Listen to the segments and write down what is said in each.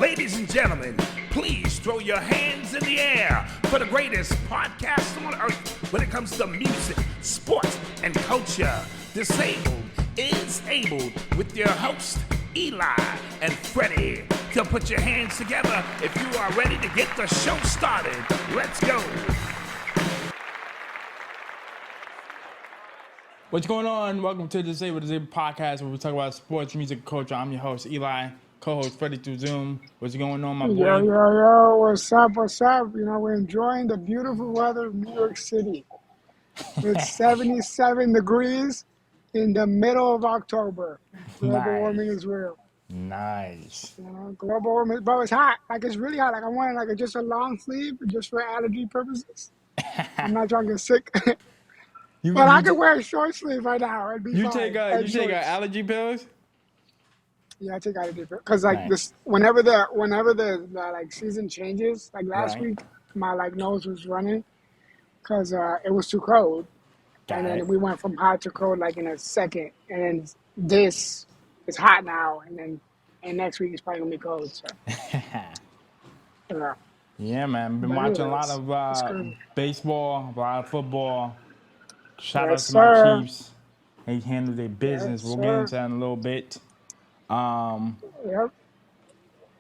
Ladies and gentlemen, please throw your hands in the air for the greatest podcast on earth when it comes to music, sports, and culture. Disabled is able with your host, Eli and Fredy. So put your hands together if you are ready to get the show started. Let's go. What's going on? Welcome to the Disabled podcast where we talk about sports, music, culture. I'm your host, Eli, co-host Fredy through Zoom. What's going on, my boy? Yo, what's up? You know, we're enjoying the beautiful weather of New York City. It's 77 degrees in the middle of October. Global warming is real. Nice. You know, global warming, but it's hot. Like, it's really hot. Like, I wanted just a long sleeve just for allergy purposes. I'm not trying to get sick. But I could wear a short sleeve right now. It'd be you fine. take allergy pills? Yeah, I take allergy pills because this whenever the like season changes, like last week, my nose was running because it was too cold, and then we went from hot to cold like in a second, and then this is hot now, and next week it's probably gonna be cold. So. Yeah, man. Been watching a lot of baseball, a lot of football. Shout out to my Chiefs. They handled their business. We'll get into that in a little bit.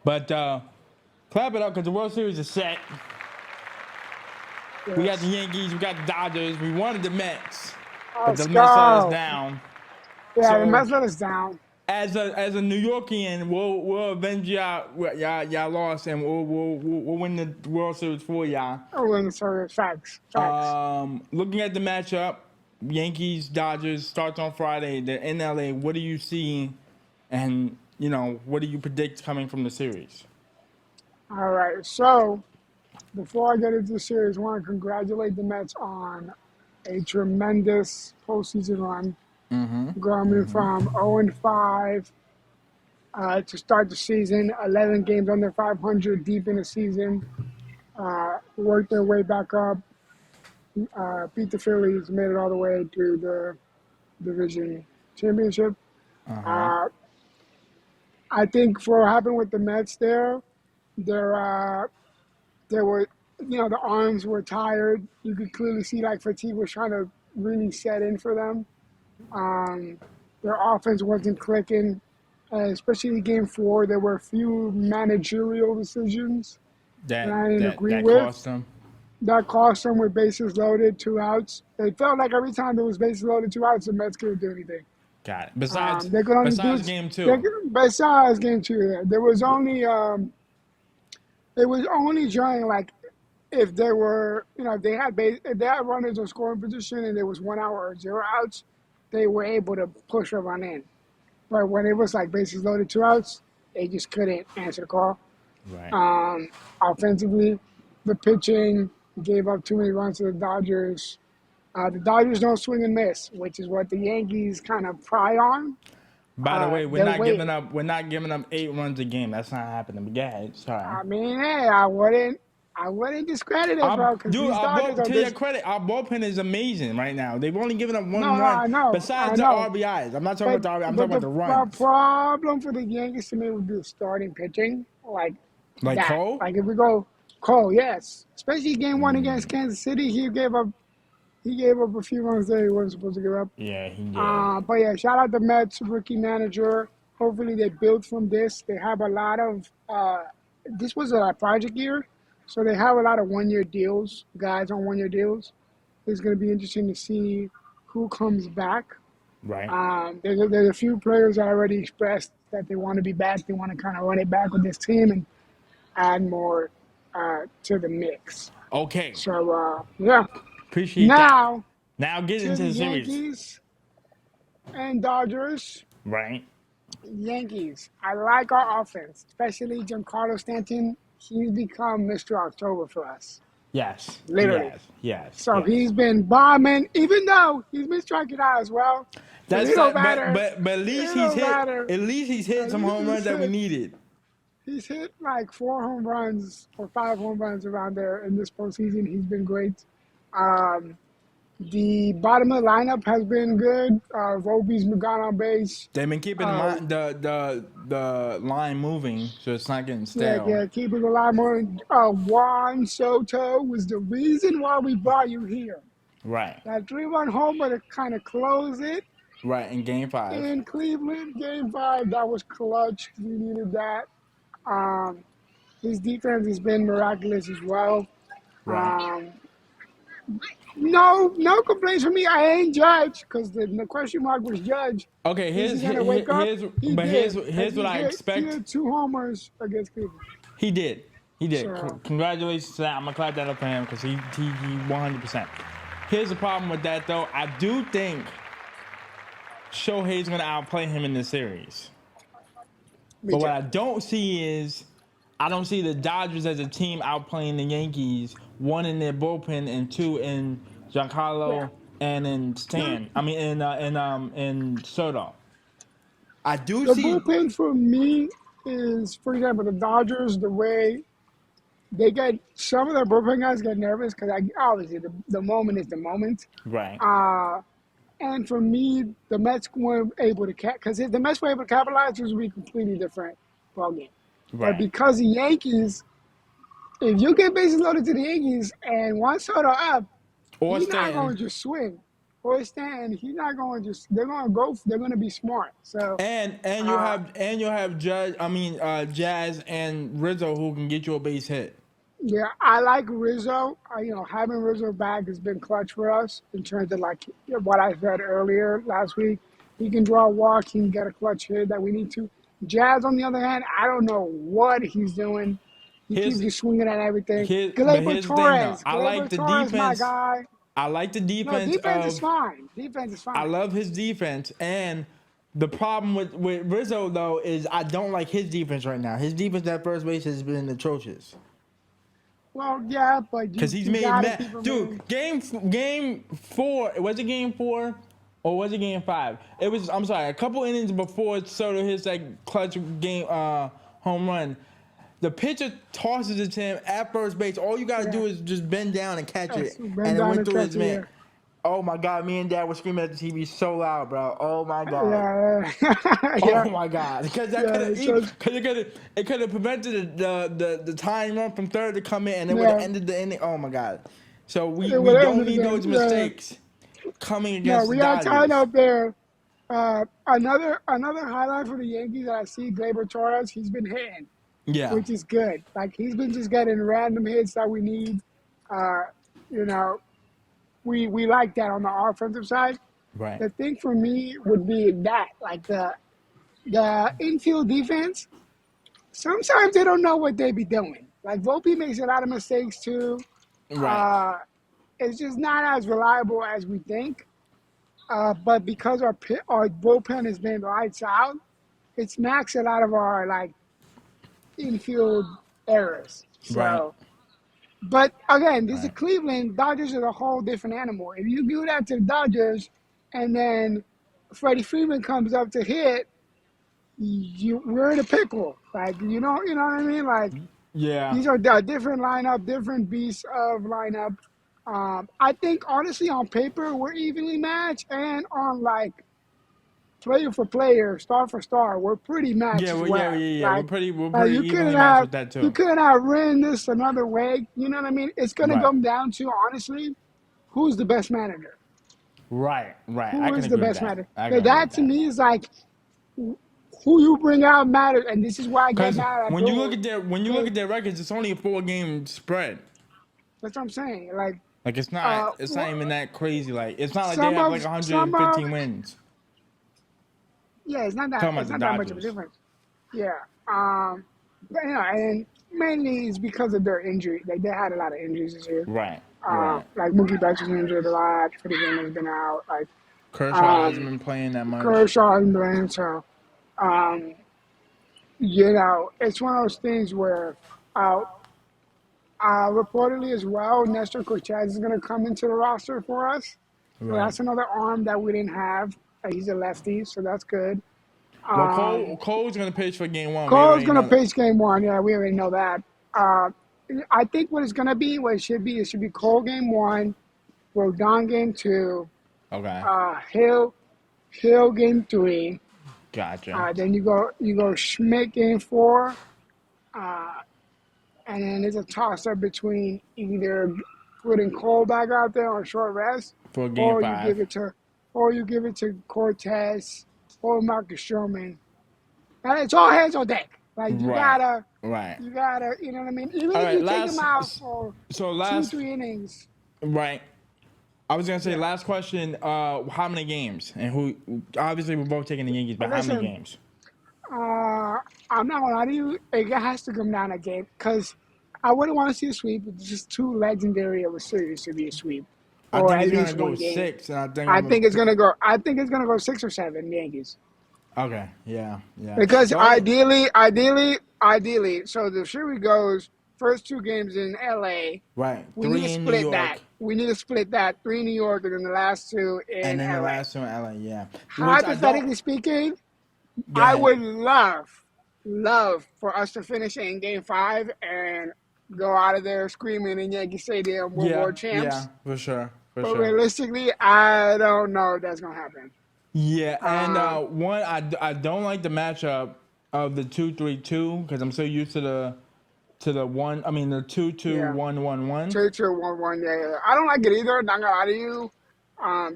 But clap it up because the World Series is set. Yes. We got the Yankees. We got the Dodgers. We wanted the Mets. But the Mets let us down. Yeah, so, the Mets let us down. As a New Yorkian, we'll avenge y'all loss, and we'll win the World Series for y'all. We'll win the Series. Facts. Looking at the matchup, Yankees Dodgers starts on Friday. They're in LA. What do you see, and what do you predict coming from the series? All right. So before I get into the series, I want to congratulate the Mets on a tremendous postseason run. Going from 0-5 to start the season, 11 games under 500 deep in the season, worked their way back up, beat the Phillies, made it all the way to the division championship. I think for what happened with the Mets there were, the arms were tired. You could clearly see fatigue was trying to really set in for them. Their offense wasn't clicking, especially in Game 4. There were a few managerial decisions that I didn't agree with. That cost them with bases loaded, 2 outs. It felt like every time there was bases loaded, 2 outs, the Mets couldn't do anything. Got it. Besides Game 2. Besides Game 2, there was only it was only during if they were if they had runners in scoring position and there was 1 out or 0 outs, they were able to push a run in. But when it was bases loaded, 2 outs, they just couldn't answer the call. Right. Offensively, the pitching gave up too many runs to the Dodgers. The Dodgers don't swing and miss, which is what the Yankees kind of pride on. By the way, we're not giving up 8 runs a game. That's not happening. But go ahead. Sorry. I mean, hey, I wouldn't discredit it, bro. Dude, to your credit, our bullpen is amazing right now. They've only given up 1 run. I know. Besides the RBIs. I'm not talking about the RBIs. I'm talking about the runs. The problem for the Yankees to me would be starting pitching. Like Cole? If we go Cole, yes. Especially Game 1 against Kansas City, he gave up a few runs that he wasn't supposed to give up. Yeah, he did. But yeah, shout out the Mets rookie manager. Hopefully they build from this. They have a lot of this was a project year. So they have a lot of 1-year deals, guys on 1-year deals. It's going to be interesting to see who comes back. Right. There's a few players that already expressed that they want to be back. They want to kind of run it back with this team and add more to the mix. Okay. So, yeah. Appreciate that. Now get into the series. Yankees and Dodgers. Right. Yankees. I like our offense, especially Giancarlo Stanton. He's become Mr. October for us. Yes. Literally. Yes. So he's been bombing, even though he's been striking out as well. But at least he's hit some home runs that we needed. He's hit 4 home runs or 5 home runs around there in this postseason. He's been great. The bottom of the lineup has been good. Volpe's gone on base. They've been keeping the line moving, so it's not getting Yeah, stale. yeah, keeping a lot more. Juan Soto was the reason why we brought you here. Right. That 3-1 homer to kind of close it Right. In Game 5. in Cleveland, Game 5. That was clutch. We needed that. His defense has been miraculous as well. Right. No complaints from me. I ain't Judge because the question mark was Judge. Okay. Is he gonna wake up? He Here's did. what I expect. He had 2 homers against Cleveland. He did. So, Congratulations to that. I'm gonna clap that up for him because he 100%. Here's the problem with that though. I do think Shohei's gonna outplay him in this series. But what I don't see is I don't see the Dodgers as a team outplaying the Yankees, 1 in their bullpen and 2 in Giancarlo and in Stan. I mean in Soto. I do the see bullpen for me is, for example, the Dodgers. The way they get some of their bullpen guys get nervous because obviously the moment is the moment. right. And for me, the Mets weren't able to because the Mets were able to capitalize, it would be a completely different ballgame. But Right. because the Yankees, if you get bases loaded to the Yankees and Juan Soto up, Or he's not Stan. going to just swing. Or stand, he's not going to just. They're going to go. They're going to be smart. So And you'll have Jazz and Rizzo who can get you a base hit. yeah, I like Rizzo. Having Rizzo back has been clutch for us in terms of like what I said earlier last week. He can draw a walk. He can get a clutch hit that we need to. Jazz, on the other hand, I don't know what he's doing. He keeps just swinging at everything. But here's the thing, though. I like the Torres, my defense. guy. I like the No, defense. defense is fine. Defense is fine. I love his defense, and the problem with Rizzo though is I don't like his defense right now. His defense at first base has been atrocious. Well, yeah, but Because he's you made gotta keep mad. him in. Dude, game 4, was it game 4 or was it game 5? It was, I'm sorry, a couple innings before Soto hits that clutch game home run. The pitcher tosses it to him at first base. All you got to do is just bend down and catch it. And it went through his man. Oh my God, me and Dad were screaming at the TV so loud, bro. Oh my God. Yeah. Oh my God. Because it could have prevented the tying run from third to come in and it would have ended the inning. Oh my God. So we don't need those mistakes coming against the Dodgers. We got tied up there. Another highlight for the Yankees that I see, Gleyber Torres, he's been hitting. Yeah. Which is good. Like, he's been just getting random hits that we need. We like that on the offensive side. Right. The thing for me would be that, like the infield defense, sometimes they don't know what they be doing. Like, Volpe makes a lot of mistakes too. Right. It's just not as reliable as we think. But because our bullpen has been lights out, it's maxed a lot of our, like, infield errors. So, right. But again, this is Cleveland. Dodgers are a whole different animal. If you do that to the Dodgers, and then Freddie Freeman comes up to hit, we're in a pickle. Like, you know what I mean? Like, yeah, these are a different lineup, different beasts of lineup. I think honestly, on paper, we're evenly matched, and on like player for player, star for star, we're pretty matched as well. Yeah. Like, we're pretty evenly matched with that too. You couldn't have written this another way. You know what I mean? It's going to come down to, honestly, who's the best manager? Right. Who is the best manager? That to me is like who you bring out matters, and this is why I get mad at when you look at their records, it's only a 4-game spread. That's what I'm saying. Like it's not even that crazy. Like, it's not like they have like 115 wins. Yeah, it's not that much of a difference. Yeah. But, and mainly it's because of their injury. Like, they had a lot of injuries this year. Right. Like, Mookie Betts was injured a lot. Freddie Freeman has been out. Like, Kershaw hasn't been playing that much. Kershaw hasn't been playing, so it's one of those things where reportedly as well, Nestor Cortez is going to come into the roster for us. So that's another arm that we didn't have. He's a lefty, so that's good. Well, Cole's going to pitch for game 1. Cole's going to pitch game 1. Yeah, we already know that. I think what it should be Cole game 1, Rodon game 2, Okay. Hill game 3. Gotcha. Then you go Schmidt game 4, and then there's a toss up between either putting Cole back out there on short rest, For game or you 5. give it to, or you give it to Cortez or Marcus Stroman. And it's all hands on deck. Like Right. Right. you gotta, you know what I mean. Even All if right. you take them out for So 2-3 innings. Right. I was gonna say Yeah. last question. How many games and who? Obviously, we're both taking the Yankees, but how many Listen, games? I'm not gonna lie to you. It has to come down a game because I wouldn't want to see a sweep. It's just too legendary of a series to be a sweep, I or think at it's gonna least go one game. 6, and I think I I'm gonna. think it's gonna go. I think it's gonna go 6 or 7 Yankees. Okay. Yeah. Yeah. Because The only- ideally, so the series goes first 2 games in LA. Right. We need 3 to in New split that. York, We need to split that. 3 in New York and then the last 2 and in then the LA. last one, LA. Yeah. Which I don't. Hypothetically speaking, Go I ahead. would love for us to finish it in Game 5 and go out of there screaming in Yankee Stadium, "We're Yeah. world champs." Yeah. For sure. For But sure. realistically, I don't know if that's gonna happen. Yeah, and Um, one I don't like the matchup of the 2-3-2 because I'm so used to the one. I mean the 2-2 yeah. 1-1-1. 2-2-1-1. Yeah. I don't like it either. Not gonna lie to you,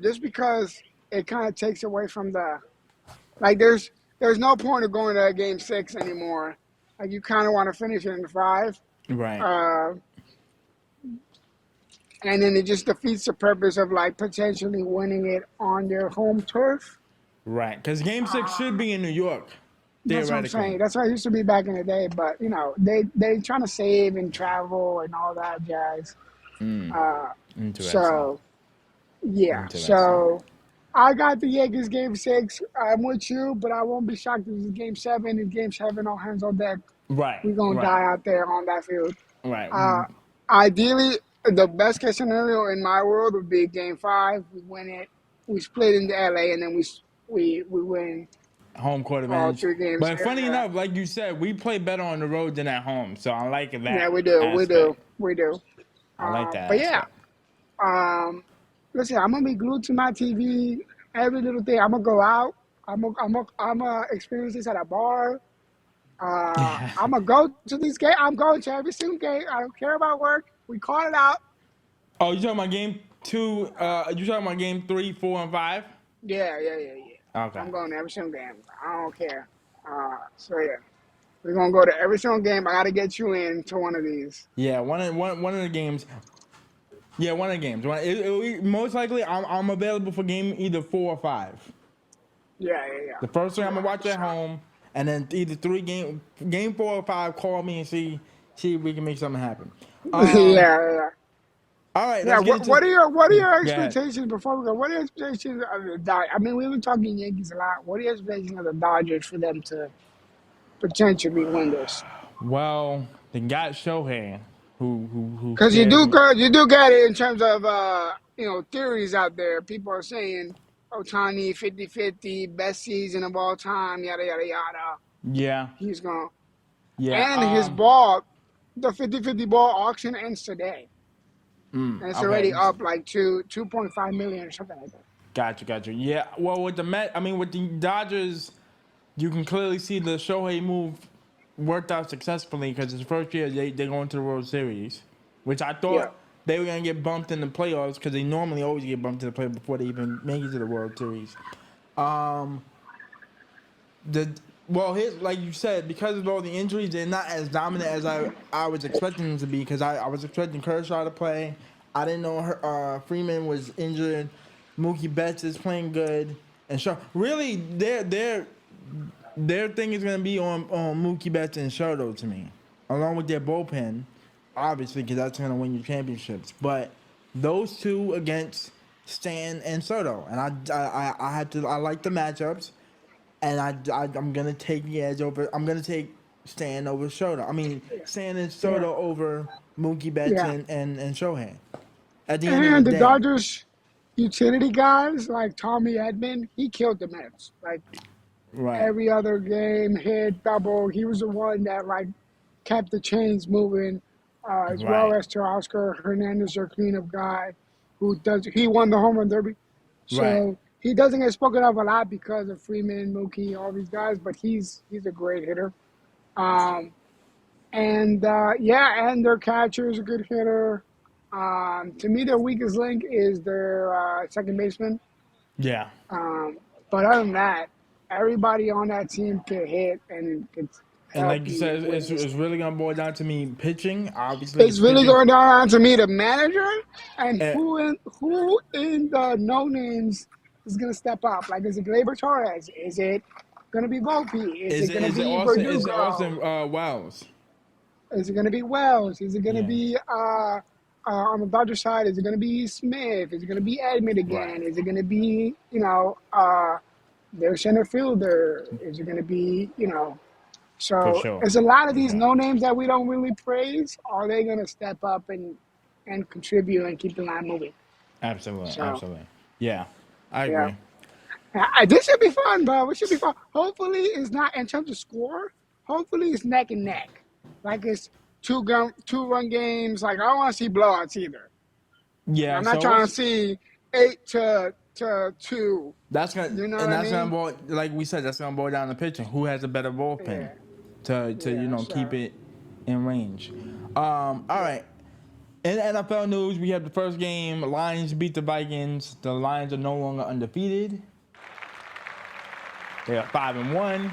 just because it kind of takes away from the like. There's no point of going to Game 6 anymore. Like you kind of want to finish it in 5. Right. Uh, and then it just defeats the purpose of like potentially winning it on your home turf. Right. Because Game 6 should be in New York, That's what I'm theoretically. saying. That's what it used to be back in the day. But you know, they trying to save and travel and all that jazz. Interesting. So yeah. Interesting. So I got the Yankees Game 6. I'm with you, but I won't be shocked if it's Game 7. In Game 7, all hands on deck. Right. We're gonna die out there on that field. Right. Ideally, the best case scenario in my world would be Game 5. We win it. We split into LA, and then we win Home court all advantage. 3 games. But funny Yeah. enough, like you said, we play better on the road than at home. So I like that. Yeah, we do. aspect. We do. I like that. But yeah, aspect. listen, I'm gonna be glued to my TV. Every little thing. I'm gonna go out. I'm gonna experience this at a bar. I'm gonna go to these games. I'm going to every single game. I don't care about work. We called it out. Oh, you talking about game 2? You talking about game 3, 4, and 5? Yeah. Okay. I'm going to every single game. I don't care. So yeah, we're gonna go to every single game. I gotta get you in to one of these. Yeah, one of the games. Yeah, one of the games. Most likely, I'm available for game either 4 or 5. Yeah. The first thing I'm gonna watch at home, and then either game 4 or 5. Call me and see if we can make something happen. Yeah. All right. Yeah, Let's get into, what are your ahead. expectations before we go? What are your expectations of the Dodgers? I mean, we've been talking Yankees a lot. What are your expectations of the Dodgers for them to potentially win this? Well, they got Shohei, who Because you scares me. do get it in terms of theories out there. People are saying Otani 50-50, best season of all time, yada yada yada. Yeah. He's gonna Yeah. and his ball, the 50-50 ball auction ends today. And it's okay. already up like 2.5 million or something like that. Gotcha. Yeah. Well, with the Dodgers, you can clearly see the Shohei move worked out successfully because his first year they go into the World Series, which I thought Yeah. they were gonna get bumped in the playoffs because they normally always get bumped in the playoffs before they even make it to the World Series. His, like you said, because of all the injuries, they're not as dominant as I was expecting them to be. Because I was expecting Kershaw to play. I didn't know Freeman was injured. Mookie Betts is playing good, and really their thing is gonna be on Mookie Betts and Soto to me, along with their bullpen, obviously, because that's gonna win you championships. But those two against Stan and Soto, and I like the matchups. And I'm gonna take the edge over. I'm gonna take Stan over Soto. I mean, Stan and Soto over Mookie Betts Yeah. and Shohei. At the end of And the the day, Dodgers utility guys like Tommy Edman, he killed the Mets. Like right, every other game, hit, double. He was the one that like kept the chains moving, as well right, as Teoscar Hernandez, their cleanup guy. he won the home run derby, Right. so he doesn't get spoken of a lot because of Freeman, Mookie, all these guys. But he's a great hitter. Um, and yeah, and their catcher is a good hitter. To me, their weakest link is their second baseman. Yeah. But other than that, everybody on that team can hit and can And help like you you said, win. it's really gonna boil down to me pitching. Obviously, It's it's really pitching. going down to me, the manager, and And who in the no names is gonna step up. Like, is it Gleyber Torres? Is it gonna be Volpe? Is it gonna is it be Austin? Is it Verdugo? Austin Wells? Is it gonna be Wells? Is it gonna Yeah. be on the Dodger side? Is it gonna be Smith? Is it gonna be Edmund Right. again? Is it gonna be their center fielder? Is it gonna be For So sure. there's a lot of For these sure. no names that we don't really praise. Are they going to step up and contribute and keep the line moving? Absolutely. So Absolutely. Yeah. I yeah, agree. this should be fun, bro. It should be fun. Hopefully, it's not in terms of score. Hopefully, it's neck and neck. Like it's two run games. Like I don't want to see blowouts either. Like Yeah. I'm not So trying to what's see 8-2. that's gonna You know what and I that's gonna mean? boil, like we said, that's gonna boil down to pitching. Who has a better bullpen Yeah, to yeah. keep So it in range? All yeah, right. In NFL news, we have the first game. Lions beat the Vikings. The Lions are no longer undefeated. They are 5-1.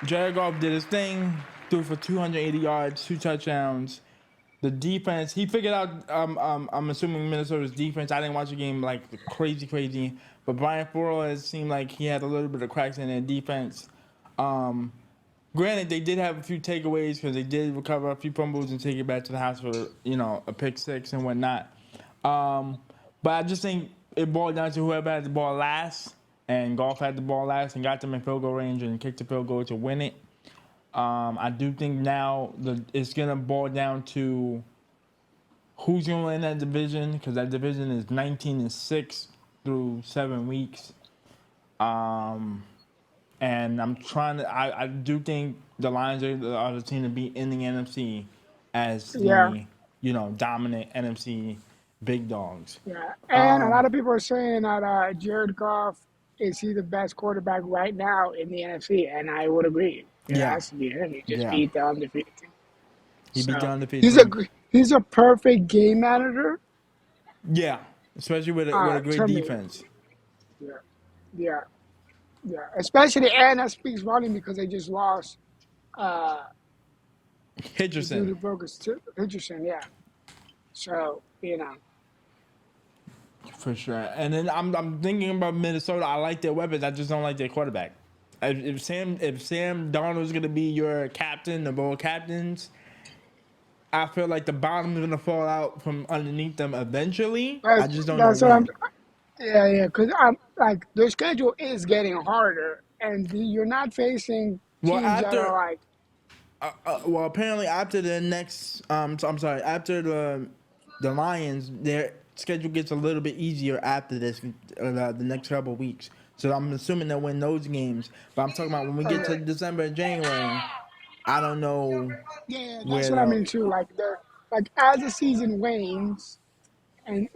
Jared Goff did his thing, threw for 280 yards, 2 touchdowns. The defense, he figured out. I'm assuming Minnesota's defense. I didn't watch the game like crazy, but Brian Flores seemed like he had a little bit of cracks in their defense. Granted, they did have a few takeaways because they did recover a few fumbles and take it back to the house for a pick six and whatnot. But I just think it boiled down to whoever had the ball last, and Goff had the ball last and got them in field goal range and kicked the field goal to win it. I do think now it's gonna boil down to who's gonna win that division because that division is 19-6 through 7 weeks. And I'm trying to. I do think the Lions are the team to beat in the NFC as yeah. the dominant NFC big dogs. Yeah, and a lot of people are saying that Jared Goff is he the best quarterback right now in the NFC, and I would agree. It Yeah, has to be him. He just yeah. beat the undefeated team. He beat the So undefeated he's a team. gr- he's a perfect game manager. Yeah, especially with a great To me, defense. yeah, yeah, yeah. Especially, and that speaks volume because they just lost uh, the dude Hitcherson. who broke his Richardson. Yeah, so For sure. And then I'm thinking about Minnesota. I like their weapons. I just don't like their quarterback. If Sam Darnold's gonna be your captain of all captains, I feel like the bottom is gonna fall out from underneath them eventually. I just don't know that's what I'm. when. Yeah. Because I'm like their schedule is getting harder, and you're not facing Well, teams that are after like well, apparently after the next I'm sorry, after the Lions, their schedule gets a little bit easier after this the next couple of weeks. So I'm assuming they'll win those games. But I'm talking about when we get to December and January, I don't know yeah, that's where what I they'll mean too. Like as the season wanes, and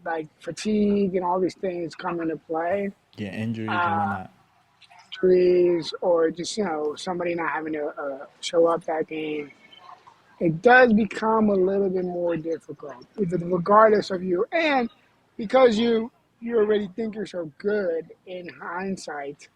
like fatigue and all these things come into play, get injuries and uh, whatnot. trees or just somebody not having to show up that game. It does become a little bit more difficult, even regardless of you, and because you already think you're so good in hindsight,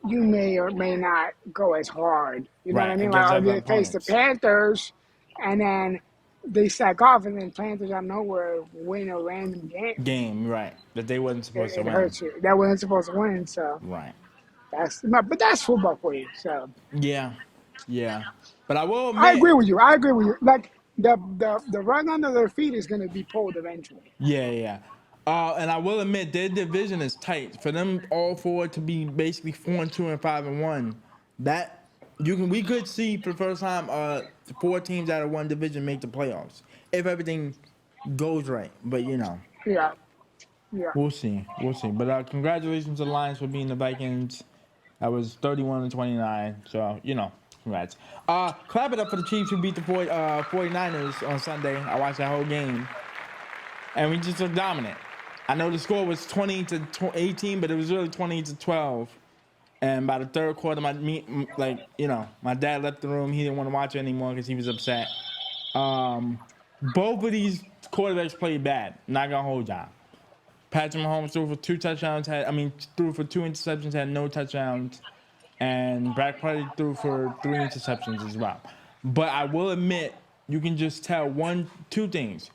you may or may not go as hard. You know what I Right, mean? against Like other they face the opponents. Panthers, and then they sack off, and then Panthers out of nowhere win a random game. Game, right. That they wasn't supposed to It win. hurts you. That wasn't supposed to win, so Right. but that's football for you. So Yeah. Yeah. But I will I admit, agree with you. I agree with you. Like the run under their feet is going to be pulled eventually. yeah. And I will admit their division is tight. For them all four to be basically 4-2 and 5-1, that we could see for the first time four teams out of one division make the playoffs if everything goes right. But Yeah, yeah. we'll see. We'll see. But congratulations to the Lions for beating the Vikings. That was 31-29. So Congrats. Clap it up for the Chiefs who beat the 49ers on Sunday. I watched that whole game. And we just looked dominant. I know the score was 20-18, but it was really 20-12. And by the third quarter, my dad left the room. He didn't want to watch it anymore because he was upset. Both of these quarterbacks played bad. Not gonna hold y'all. Patrick Mahomes threw for 2 touchdowns. Threw for 2 interceptions. Had no touchdowns. And Brock Purdy threw for 3 interceptions as well. But I will admit, you can just tell 2 things.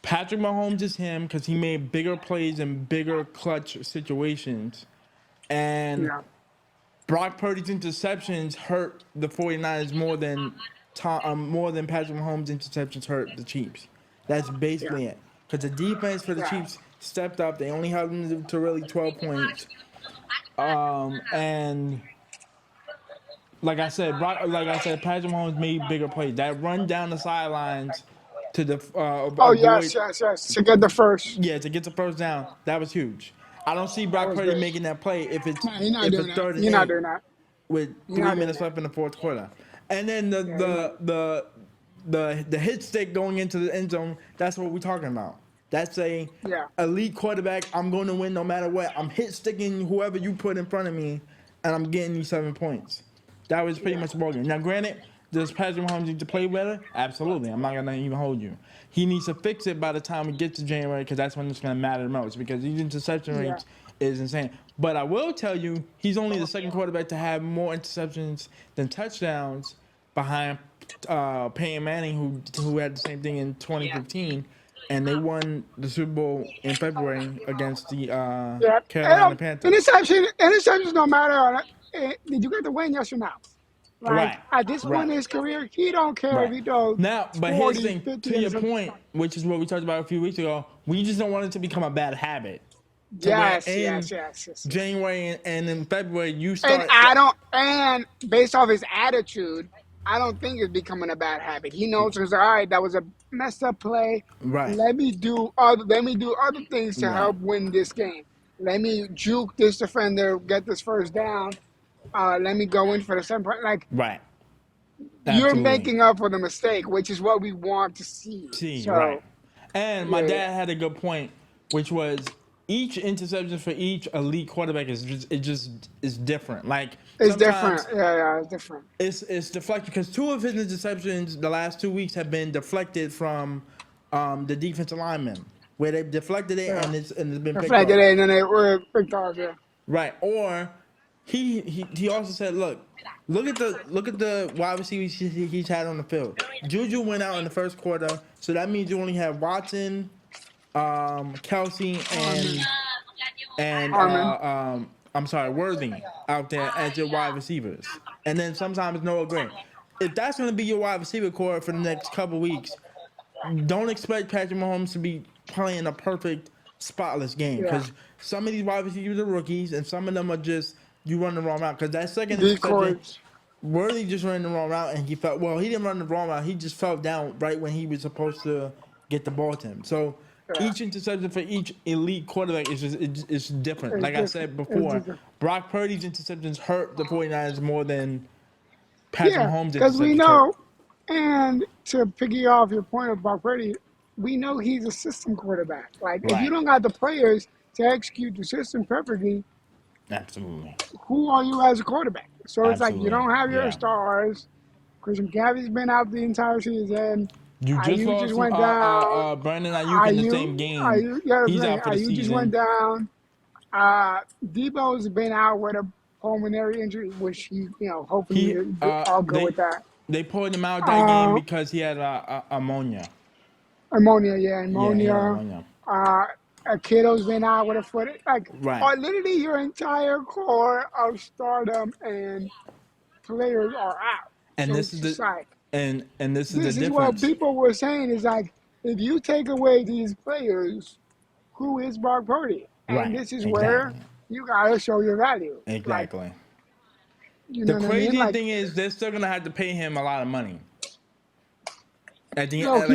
Patrick Mahomes is him because he made bigger plays in bigger clutch situations. And Brock Purdy's interceptions hurt the 49ers more than Patrick Mahomes' interceptions hurt the Chiefs. That's basically it. Because the defense for the Chiefs stepped up. They only held them to really 12 points. And like I said, Patrick Mahomes made bigger plays. That run down the sidelines to the yes, to get the first. Yeah, to get the first down. That was huge. I don't see Brock Purdy making that play if it's he's not doing that. third and He's 8 not doing that. with 3 minutes left in the fourth quarter. And then the hit stick going into the end zone, that's what we're talking about. That's a elite quarterback. I'm going to win no matter what. I'm hit sticking whoever you put in front of me, and I'm getting you 7 points. That was pretty much the ballgame. Now, granted, does Patrick Mahomes need to play better? Absolutely. I'm not going to even hold you. He needs to fix it by the time we get to January because that's when it's going to matter the most because these interception rates is insane. But I will tell you, he's only the second quarterback to have more interceptions than touchdowns behind Payne Manning, who had the same thing in 2015. And they won the Super Bowl in February against the Carolina Panthers. Interceptions don't matter. Did you get the win, yes or no? Like, at this point in his career, he don't care if he does. Now, but here's the thing, to your point, which is what we talked about a few weeks ago, we just don't want it to become a bad habit. Yes. January and in February, you start. And based off his attitude, I don't think it's becoming a bad habit. He knows it's all right. That was a messed up play. Right. Let me do other things to help win this game. Let me juke this defender, get this first down. Let me go in for the 7 point. Like, right. You're making up for the mistake, which is what we want to see. Right. And my dad had a good point, which was each interception for each elite quarterback is different. Like it's different. Yeah, it's different. It's deflected because 2 of his interceptions the last 2 weeks have been deflected from the defensive linemen, where they deflected it and it's been picked deflected it and then they were picked off. Yeah. Right. Or he also said, look at the wide receivers he's had on the field. Juju went out in the first quarter, so that means you only have Watson, Kelsey, and Worthy out there as your wide receivers, and then sometimes Noah Gray. If that's going to be your wide receiver core for the next couple weeks, don't expect Patrick Mahomes to be playing a perfect, spotless game because some of these wide receivers are rookies, and some of them are just you run the wrong route. Because that second interception, Worthy just ran the wrong route, and he didn't run the wrong route. He just fell down right when he was supposed to get the ball to him. So each interception for each elite quarterback is different. Like I said before, Brock Purdy's interceptions hurt the 49ers more than Patrick Mahomes' interceptions. Because we know, and to piggy off your point about Brady, we know he's a system quarterback. Like, if you don't got the players to execute the system perfectly, absolutely, who are you as a quarterback? So it's like you don't have your stars. Christian McCaffrey's been out the entire season. You just went down. Brandon Aiyuk in the same game. He's out for the season. Just went down. Debo's been out with a pulmonary injury, which hopefully I'll go with that. They pulled him out that game because he had ammonia. Ammonia. Kiddo's been out with a foot. Literally your entire core of stardom and players are out. And so this is the difference. This is what people were saying is like, if you take away these players, who is Brock Purdy? And this is where you gotta show your value. Exactly. The crazy thing is they're still gonna have to pay him a lot of money. At the end, but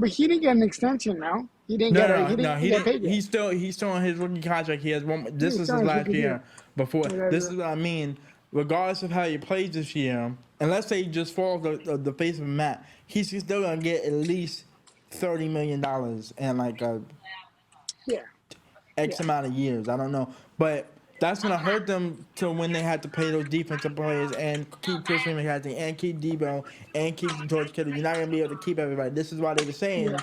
he didn't get an extension now. He didn't get paid yet. He's still on his rookie contract. He has one. This is his last year. Before this is what I mean. regardless of how he plays this year, and let's say he just falls the face of the map, he's still gonna get at least $30 million in like a Yeah. X amount of years. I don't know, but that's gonna hurt them to when they have to pay those defensive players and keep Christian McCaffrey and keep Debo and keep George Kittle. You're not gonna be able to keep everybody. This is why they were saying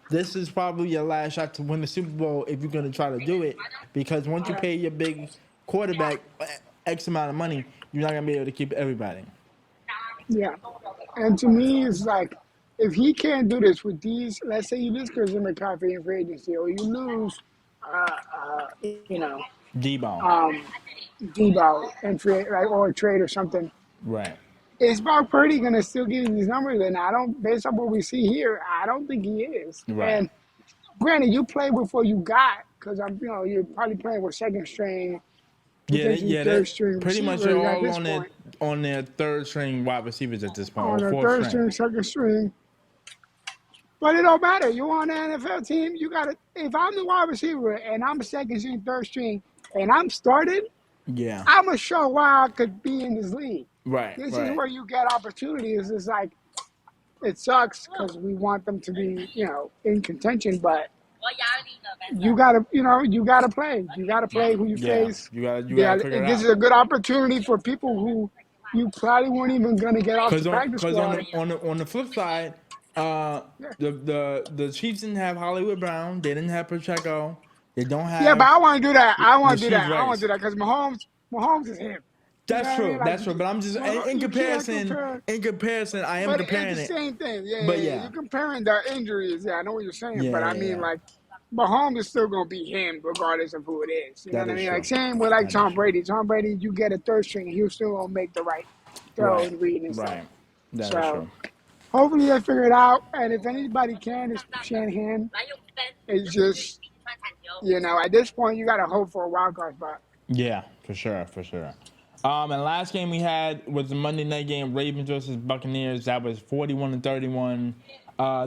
this is probably your last shot to win the Super Bowl if you're gonna try to do it, because once you pay your big quarterback X amount of money, you're not gonna be able to keep everybody. Yeah. And to me, it's like, if he can't do this with these, let's say you lose Christian McCaffrey in free agency, or you lose, you know, Debo. Debo and free, like, or a trade or something. Right. Is Brock Purdy going to still give you these numbers? And I don't, based on what we see here, I don't think he is. Right. And granted, you play before you got, because you're probably playing with second string, third string pretty much receivers they're at all this point. on their third string wide receivers at this point. On Or a fourth third string. string, second string. But it don't matter. You're on an NFL team. You got to, if I'm the wide receiver and I'm a second string, third string, and I'm starting, Yeah. I'm going to show why I could be in this league. Right. This right. is where you get opportunities. It's like, it sucks because we want them to be, in contention, but you gotta play. You gotta play who you face. You gotta figure it out. This is a good opportunity for people who you probably weren't even gonna get off the practice squad. Because on the flip side, the Chiefs didn't have Hollywood Brown. They didn't have Pacheco. They don't have. Yeah, but I want to do that. I want to do Rasheed that. I want Rice. to do that because Mahomes is him. That's true. Like, That's true. But I'm just in comparison. In comparison, I am comparing it's it. the same thing. But You're comparing the injuries. Yeah, I know what you're saying. Yeah, but I mean, like, Mahomes is still gonna be him regardless of who it is. You know what I mean? True. Like, same with like Tom Brady. Tom Brady, you get a third string, he'll still gonna make the right throw and read and stuff. Right. That's So true. hopefully they figure it out. And if anybody can, it's Shanahan. It's just, at this point, you gotta hope for a wild card spot. Yeah, for sure. And last game we had was the Monday night game, Ravens versus Buccaneers. That was 41-31.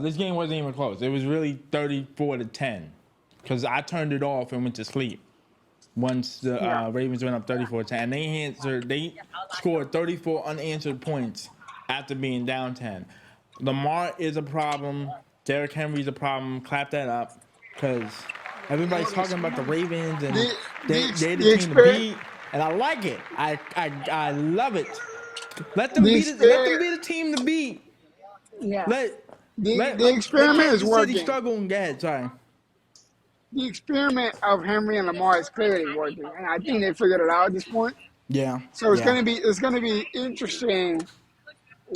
This game wasn't even close. It was really 34-10 because I turned it off and went to sleep once the Ravens went up 34-10. They scored 34 unanswered points after being down 10. Lamar is a problem. Derrick Henry's a problem. Clap that up because everybody's talking about the Ravens and they're the team to beat. And I like it. I love it. Let them be the team to beat. Yeah. The experiment is working. City struggle and go ahead. Sorry. The experiment of Henry and Lamar is clearly working, and I think they figured it out at this point. Yeah. So it's gonna be interesting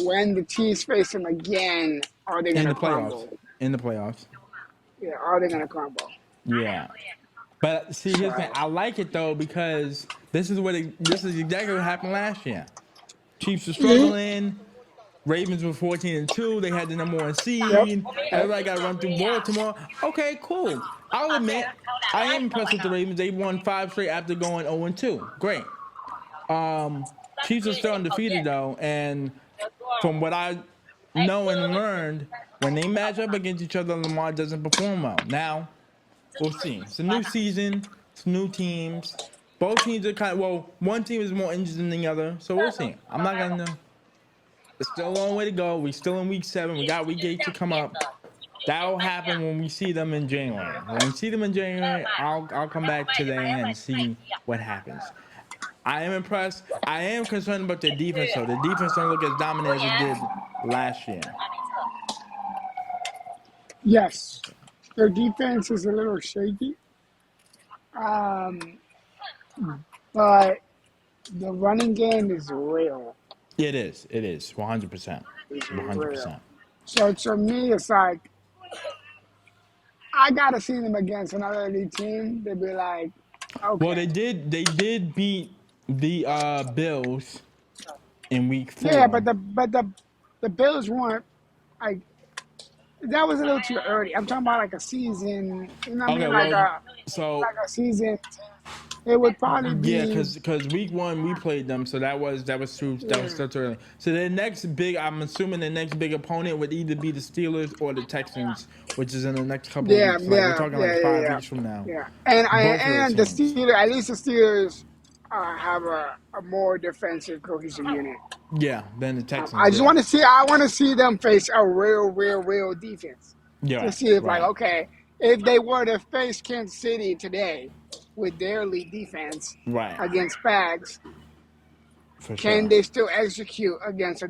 when the teams face them again. Are they gonna crumble? In the playoffs. Yeah. Are they gonna crumble? Yeah. But see, here's the thing. I like it though because this is exactly what happened last year. Chiefs were struggling. Ravens were 14-2. They had the number 1 seed. Yep. Everybody got to run through Baltimore. Okay, cool. I'll admit, I am impressed with the Ravens. They won 5 straight after going 0-2. Great. Chiefs are still undefeated though, and from what I know and learned, when they match up against each other, Lamar doesn't perform well. Now, we'll see. It's a new season. It's new teams. Both teams are one team is more injured than the other, so we'll see. I'm not going to... It's still a long way to go. We're still in week 7. We got week 8 to come up. That'll happen when we see them in January. When we see them in January, I'll come back today and see what happens. I am impressed. I am concerned about their defense, though. The defense don't look as dominant as it did last year. Yes. Their defense is a little shaky. But the running game is real. It is. 100%. 100%. So to me, it's like, I got to see them against another elite team. They'd be like, okay. Well, they did beat the Bills in week 4. Yeah, but the Bills weren't, like, that was a little too early. I'm talking about like a season. You know what I mean? Like a season. It would probably be. Yeah, because week 1 we played them, so that was true. That was still too early. So I'm assuming the next big opponent would either be the Steelers or the Texans, which is in the next couple of weeks. We're talking 5 weeks from now. Yeah, and the Steelers, at least the Steelers have a more defensive cohesive unit. Yeah, then the Texans. I just Yeah, want to see. I want to see them face a real defense yeah, to see if, like, right, okay, if they were to face Kansas City today with their elite defense right, against Spags, for can sure, they still execute against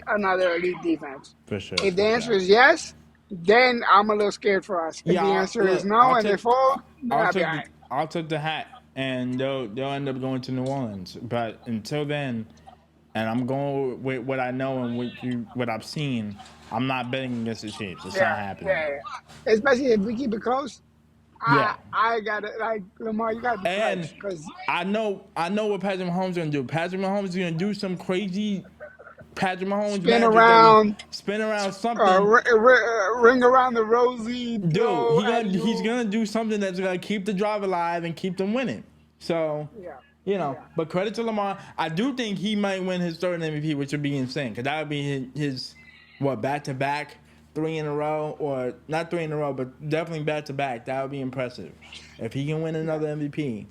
another elite defense? for sure, If the for answer sure. is yes, then I'm a little scared for us. If Yeah, the answer is look, no and they fold, then I'll be all right. I'll take the hat, and they'll end up going to New Orleans. But until then, and I'm going with what I know and what I've seen. I'm not betting against the Chiefs. It's not happening. Yeah. Especially if we keep it close. Yeah, I gotta, like, Lamar, you gotta be and clutch because I know what Patrick Mahomes is gonna do. Patrick Mahomes is gonna do some crazy Patrick Mahomes spin magic that will around, spin around something. ring around the rosy, Dude, throw at he's you. gonna do something that's gonna keep the drive alive and keep them winning. So, Yeah, but credit to Lamar. I do think he might win his third MVP, which would be insane, because that would be his what, back to back, 3 in a row, or not 3 in a row, but definitely back to back. That would be impressive. If he can win another MVP,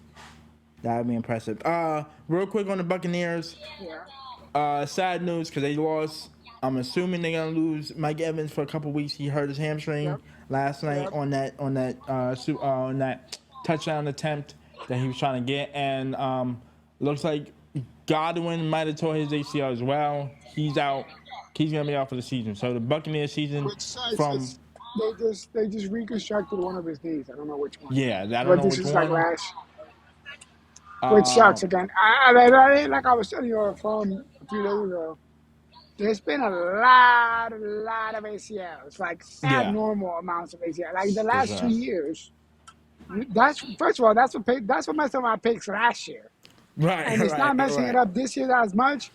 that would be impressive. Real quick on the Buccaneers. Sad news because they lost. I'm assuming they're gonna lose Mike Evans for a couple weeks. He hurt his hamstring last night on that touchdown attempt that he was trying to get, and looks like Godwin might have tore his ACL as well. He's out. He's gonna be out for the season. So the Buccaneers season which sucks. from They just reconstructed one of his knees. I don't know which one. I don't But know this which is like one. last, which sucks again. Like I was telling you on the phone a few days ago. There's been a lot of ACLs, like Yeah, abnormal amounts of ACL. Like the for last sure. 2 years, that's first of all, that's what messed up my picks last year, Right, and it's not messing it up this year as much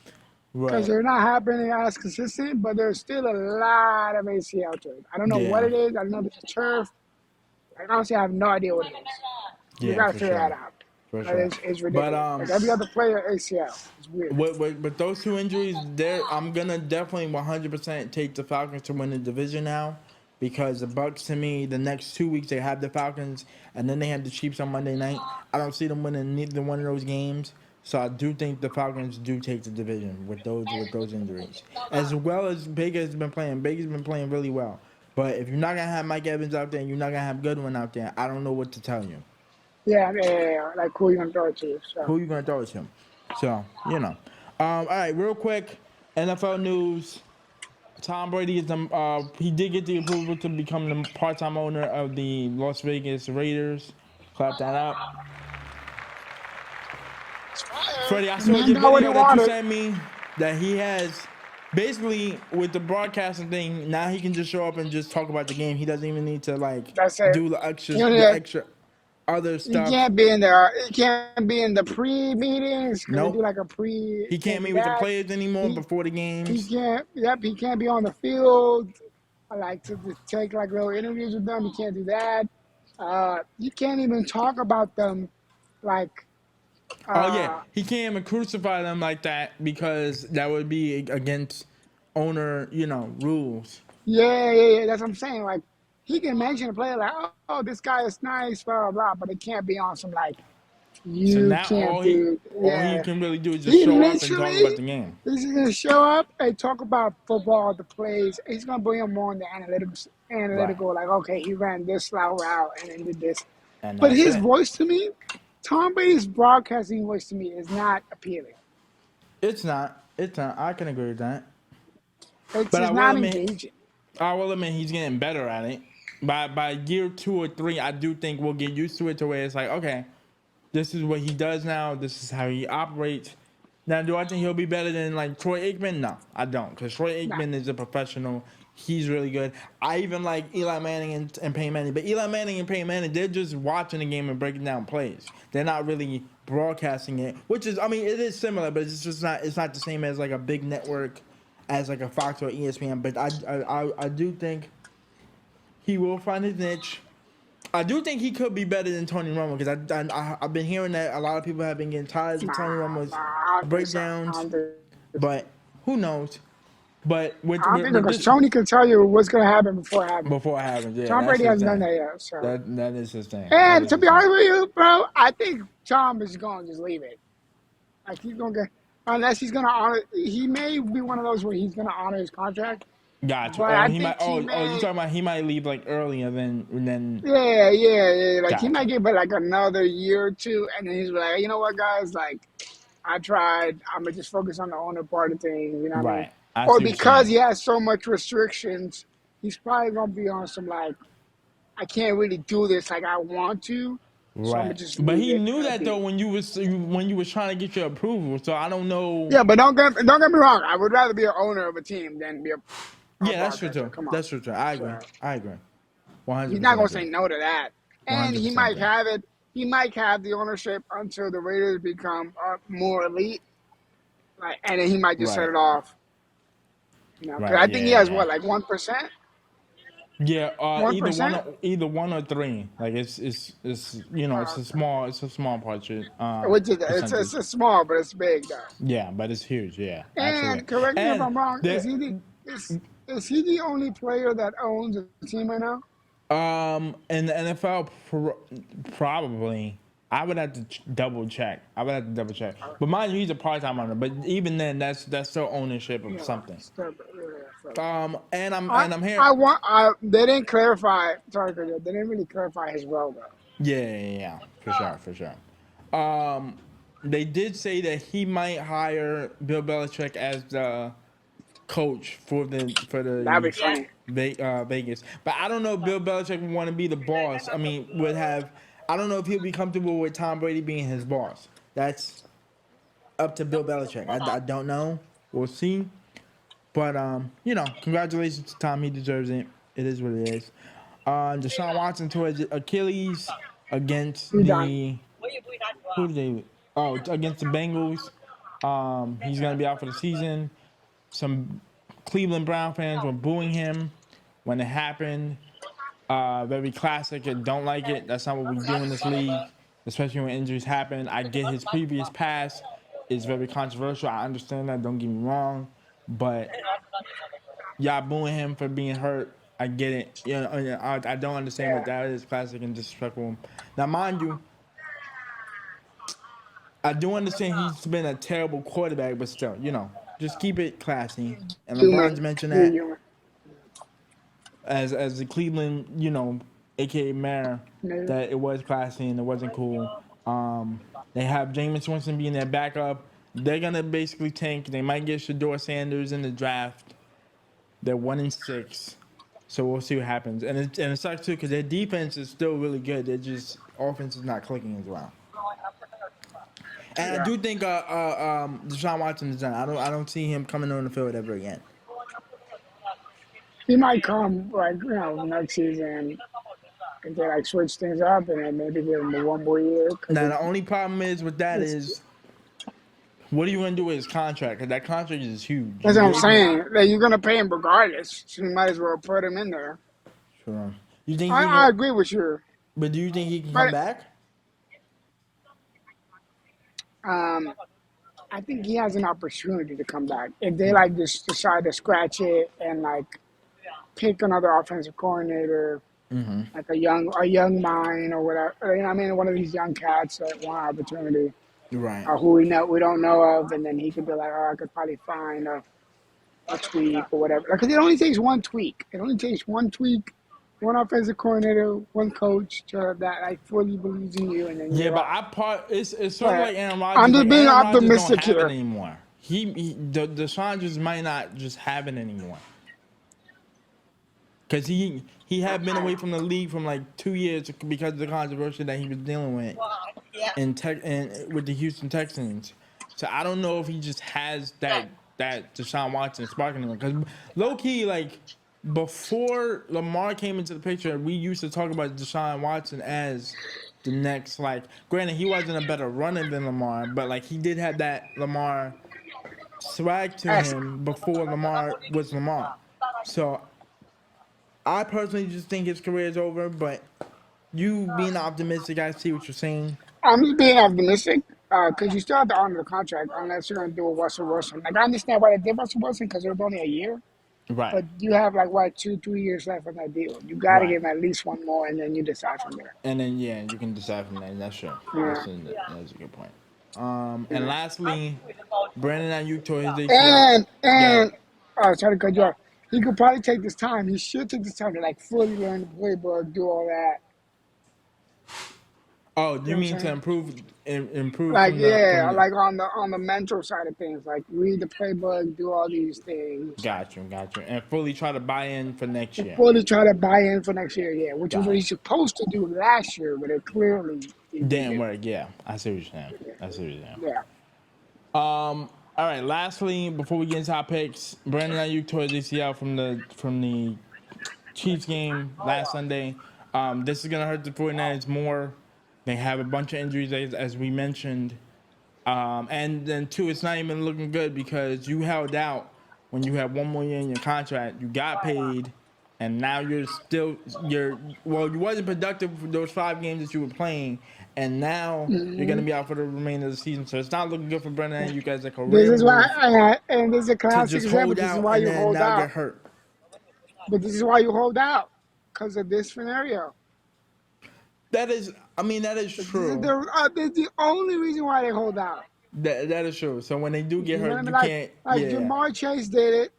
because right. they're not happening as consistent. But there's still a lot of ACL to it. I don't know what Yeah, it is. I don't know if it's turf. Like, honestly, I have no idea what it is. We yeah, gotta for figure that sure, out. for But sure. it's But ridiculous. Like every other player ACL. It's weird. With those two injuries, I'm gonna definitely 100% take the Falcons to win the division now, because the Bucks, to me, the next 2 weeks they have the Falcons and then they have the Chiefs on Monday night. I don't see them winning neither one of those games, so I do think the Falcons do take the division with those injuries. As well as Baker's been playing. Baker's been playing really well. But if you're not gonna have Mike Evans out there and you're not gonna have Goodwin out there, I don't know what to tell you. Yeah. Like who you gonna throw it to? So Who you gonna throw it to? So all right, real quick, NFL news. Tom Brady is he did get the approval to become the part-time owner of the Las Vegas Raiders. Clap that up. Freddie, I saw your got what he video that you wanted. sent me that he has basically with the broadcasting thing. Now he can just show up and just talk about the game. He doesn't even need to That's it. do You know, the extra other you stuff. can't be in there. You can't be in the pre-meetings because they do Nope. like a pre. He can't do meet with the that. players anymore He, before the he games. can't. Yep, he can't be on the field. I like to take like little interviews with them. He can't do that. You can't even talk about them, like. Oh yeah, he can't even crucify them like that because that would be against owner, rules. Yeah. That's what I'm saying. Like, he can mention a player like, oh, this guy is nice, blah blah blah, but it can't be on some like. So You now can't do. all he Yeah. can really do is just He show up and talk about literally the game. is gonna show up and talk about football, the plays. He's gonna bring him more in the Right. analytical, like, okay, he ran this slow route and then did this. And But that's his it. voice to me, Tom Brady's broadcasting voice to me is not appealing. It's not. It's not. I can agree with that. It's But just not engaging. I will admit he's getting better at it. By year 2 or 3, I do think we'll get used to it to where it's like, okay, this is what he does now. This is how he operates. Now, do I think he'll be better than like Troy Aikman? No, I don't, because Troy Nah. Aikman is a professional. He's really good. I even like Eli Manning and Payne Manning, but Eli Manning and Payne Manning, they're just watching the game and breaking down plays. They're not really broadcasting it, which is, I mean, it is similar, but it's just not. It's not the same as like a big network, as like a Fox or ESPN. But I do think he will find his niche. I do think he could be better than Tony Romo, because I've been hearing that a lot of people have been getting tired of Tony Romo's I don't think so. breakdowns, but who knows? But I don't think with because this, Tony can tell you what's gonna happen before it happens. before it happens, yeah, Tom that's Brady his hasn't done thing. that yet. So, That is his thing. That and is to his be thing. honest with you, bro, I think Tom is going to just leave it. Like he's gonna get unless he's gonna honor. He may be one of those where he's gonna honor his contract, Gotcha. but Oh, I he might. think he Oh, you may. talking about he might leave like earlier than. Yeah. Like he might Gotcha. give it like another year or two, and then he's like, you know what, guys, like I tried. I'm gonna just focus on the owner part of things. You know what I mean? Right. I Or see what you're because saying. he has so much restrictions, he's probably gonna be on some like, I can't really do this like I want to, so I'm gonna Right. just But leave he it knew at that though the. when you was trying to get your approval. So I don't know. Yeah, but don't get me wrong. I would rather be an owner of a team than be a Yeah, that's true broadcaster. too. Come on. That's true too. I agree. So I agree. One hundred he's not percent gonna agree. say no to that. One And hundred he percent might agree. have it. He might have the ownership until the Raiders become more elite, like, and then he might just set Right. it off. You know, because Right. I think he Yeah. has Yeah. what, like 1%, Yeah. one Either one. percent. Either one or three. Like it's you know it's a small Which is it's percentage. a small, but it's big though. Yeah, but it's huge. Yeah, absolutely. And correct me if And I'm wrong. the Is he the only player that owns a team right now? in the NFL probably. I would have to double check. I would have to double check. But mind you, he's a part-time owner. But even then, that's still ownership of Yeah, something. so. And I'm here. They didn't clarify. Sorry, they didn't really clarify his role though. Yeah, for sure. Um, they did say that he might hire Bill Belichick as the coach for That'd be the funny. Vegas. But I don't know if Bill Belichick would want to be the boss. I mean, would have. I don't know if he'll be comfortable with Tom Brady being his boss. That's up to Bill Belichick. I don't know. We'll see. But congratulations to Tom. He deserves it. It is what it is. Deshaun Watson tore his Achilles against He done. the who did they? Oh, against the Bengals. He's gonna be out for the season. Some Cleveland Brown fans were booing him when it happened. Very classic. I don't like it. That's not what we do in this league, especially when injuries happen. I get his previous pass is very controversial. I understand that. Don't get me wrong, but y'all booing him for being hurt. I get it. I don't understand what Yeah. that is. Classic and disrespectful. Now, mind you, I do understand he's been a terrible quarterback, but still, just keep it classy. And LeBron's Human. mentioned You're that human. as the Cleveland, aka mayor, Maybe. that it was classy and it wasn't cool. They have Jameis Winston being their backup. They're gonna basically tank. They might get Shador Sanders in the draft. They're 1-6, so we'll see what happens. And it sucks too because their defense is still really good. They're just offense is not clicking as well. And I Yeah. do think Deshaun Watson is done. I don't see him coming on the field ever again. He might come like next season and they like switch things up and then maybe give him a one more year Now because the only problem is with that it's is what are you gonna do with his contract? Because that contract is huge. that's You what I'm gave him. saying. Like, you're gonna pay him regardless, so you might as well put him in there. Sure. You think he I can? agree with you, But do you think he can come but back? um, I think he has an opportunity to come back if they like just decide to scratch it and like pick another offensive coordinator, like a young mind or whatever. You know, I mean, one of these young cats that want opportunity, Right. or who we don't know of, and then he could be like, oh, I could probably find a tweak or whatever. Because it only takes one tweak. It only takes one tweak, one offensive coordinator, one coach that like fully believes in you, and then Yeah, you're but off. it's sort of But like Aaron I'm Rodgers. just Like being Aaron Rodgers don't optimistic have it here. anymore. The just might not just have it anymore. Because he had been away from the league from like 2 years because of the controversy that he was dealing with and with the Houston Texans. So I don't know if he just has that Deshaun Watson sparking him. Because low key, like before Lamar came into the picture, we used to talk about Deshaun Watson as the next, like, granted he wasn't a better runner than Lamar, but like he did have that Lamar swag to Ask. him before Lamar was Lamar. So I personally just think his career is over, but you being optimistic, I see what you're saying. I'm just being optimistic because you still have to honor the contract unless you're going to do a Russell Wilson. Like, I understand why they did Russell Wilson because it was only a year, Right, but you have like, what, 2, 3 years left on that deal. You got to right. give him at least one more and then you decide from there. And then yeah, you can decide from that. That's true. Yeah. That's a good point. And lastly, Brandon Aiyuk tore his ACL. Yeah. And oh, sorry to cut you off. He could probably take this time. He should take this time to like fully learn the playbook, do all that. Oh, do You you know what mean I'm to saying? improve Like from the yeah, like on the mental side of things, like read the playbook, do all these things, Got you, and fully try to buy in for next and year. fully try to buy in for next year. Yeah, which is what Got he's supposed to do last year, but it clearly he it. Damn didn't. work. Yeah, I see what you're saying. I see what you're saying. Yeah. All right. Lastly, before we get into our picks, Brandon Ayuk tore his ACL from the Chiefs game last Sunday. This is gonna hurt the 49ers more. They have a bunch of injuries as we mentioned. And then two, it's not even looking good because you held out when you had one more year in your contract. You got paid, and now you wasn't productive for those 5 games that you were playing, and now you're gonna hmm be out for the remainder of the season. So it's not looking good for Brennan and you guys a This career is why, move and this is a to classic just example. hold This is out why and you then hold now get out. hurt. But this is why you hold out because of this scenario. That is true. This is the only reason why they hold out. That is true. So when they do get You know what I hurt, mean? you can't. Like Yeah, Jamar Chase did it.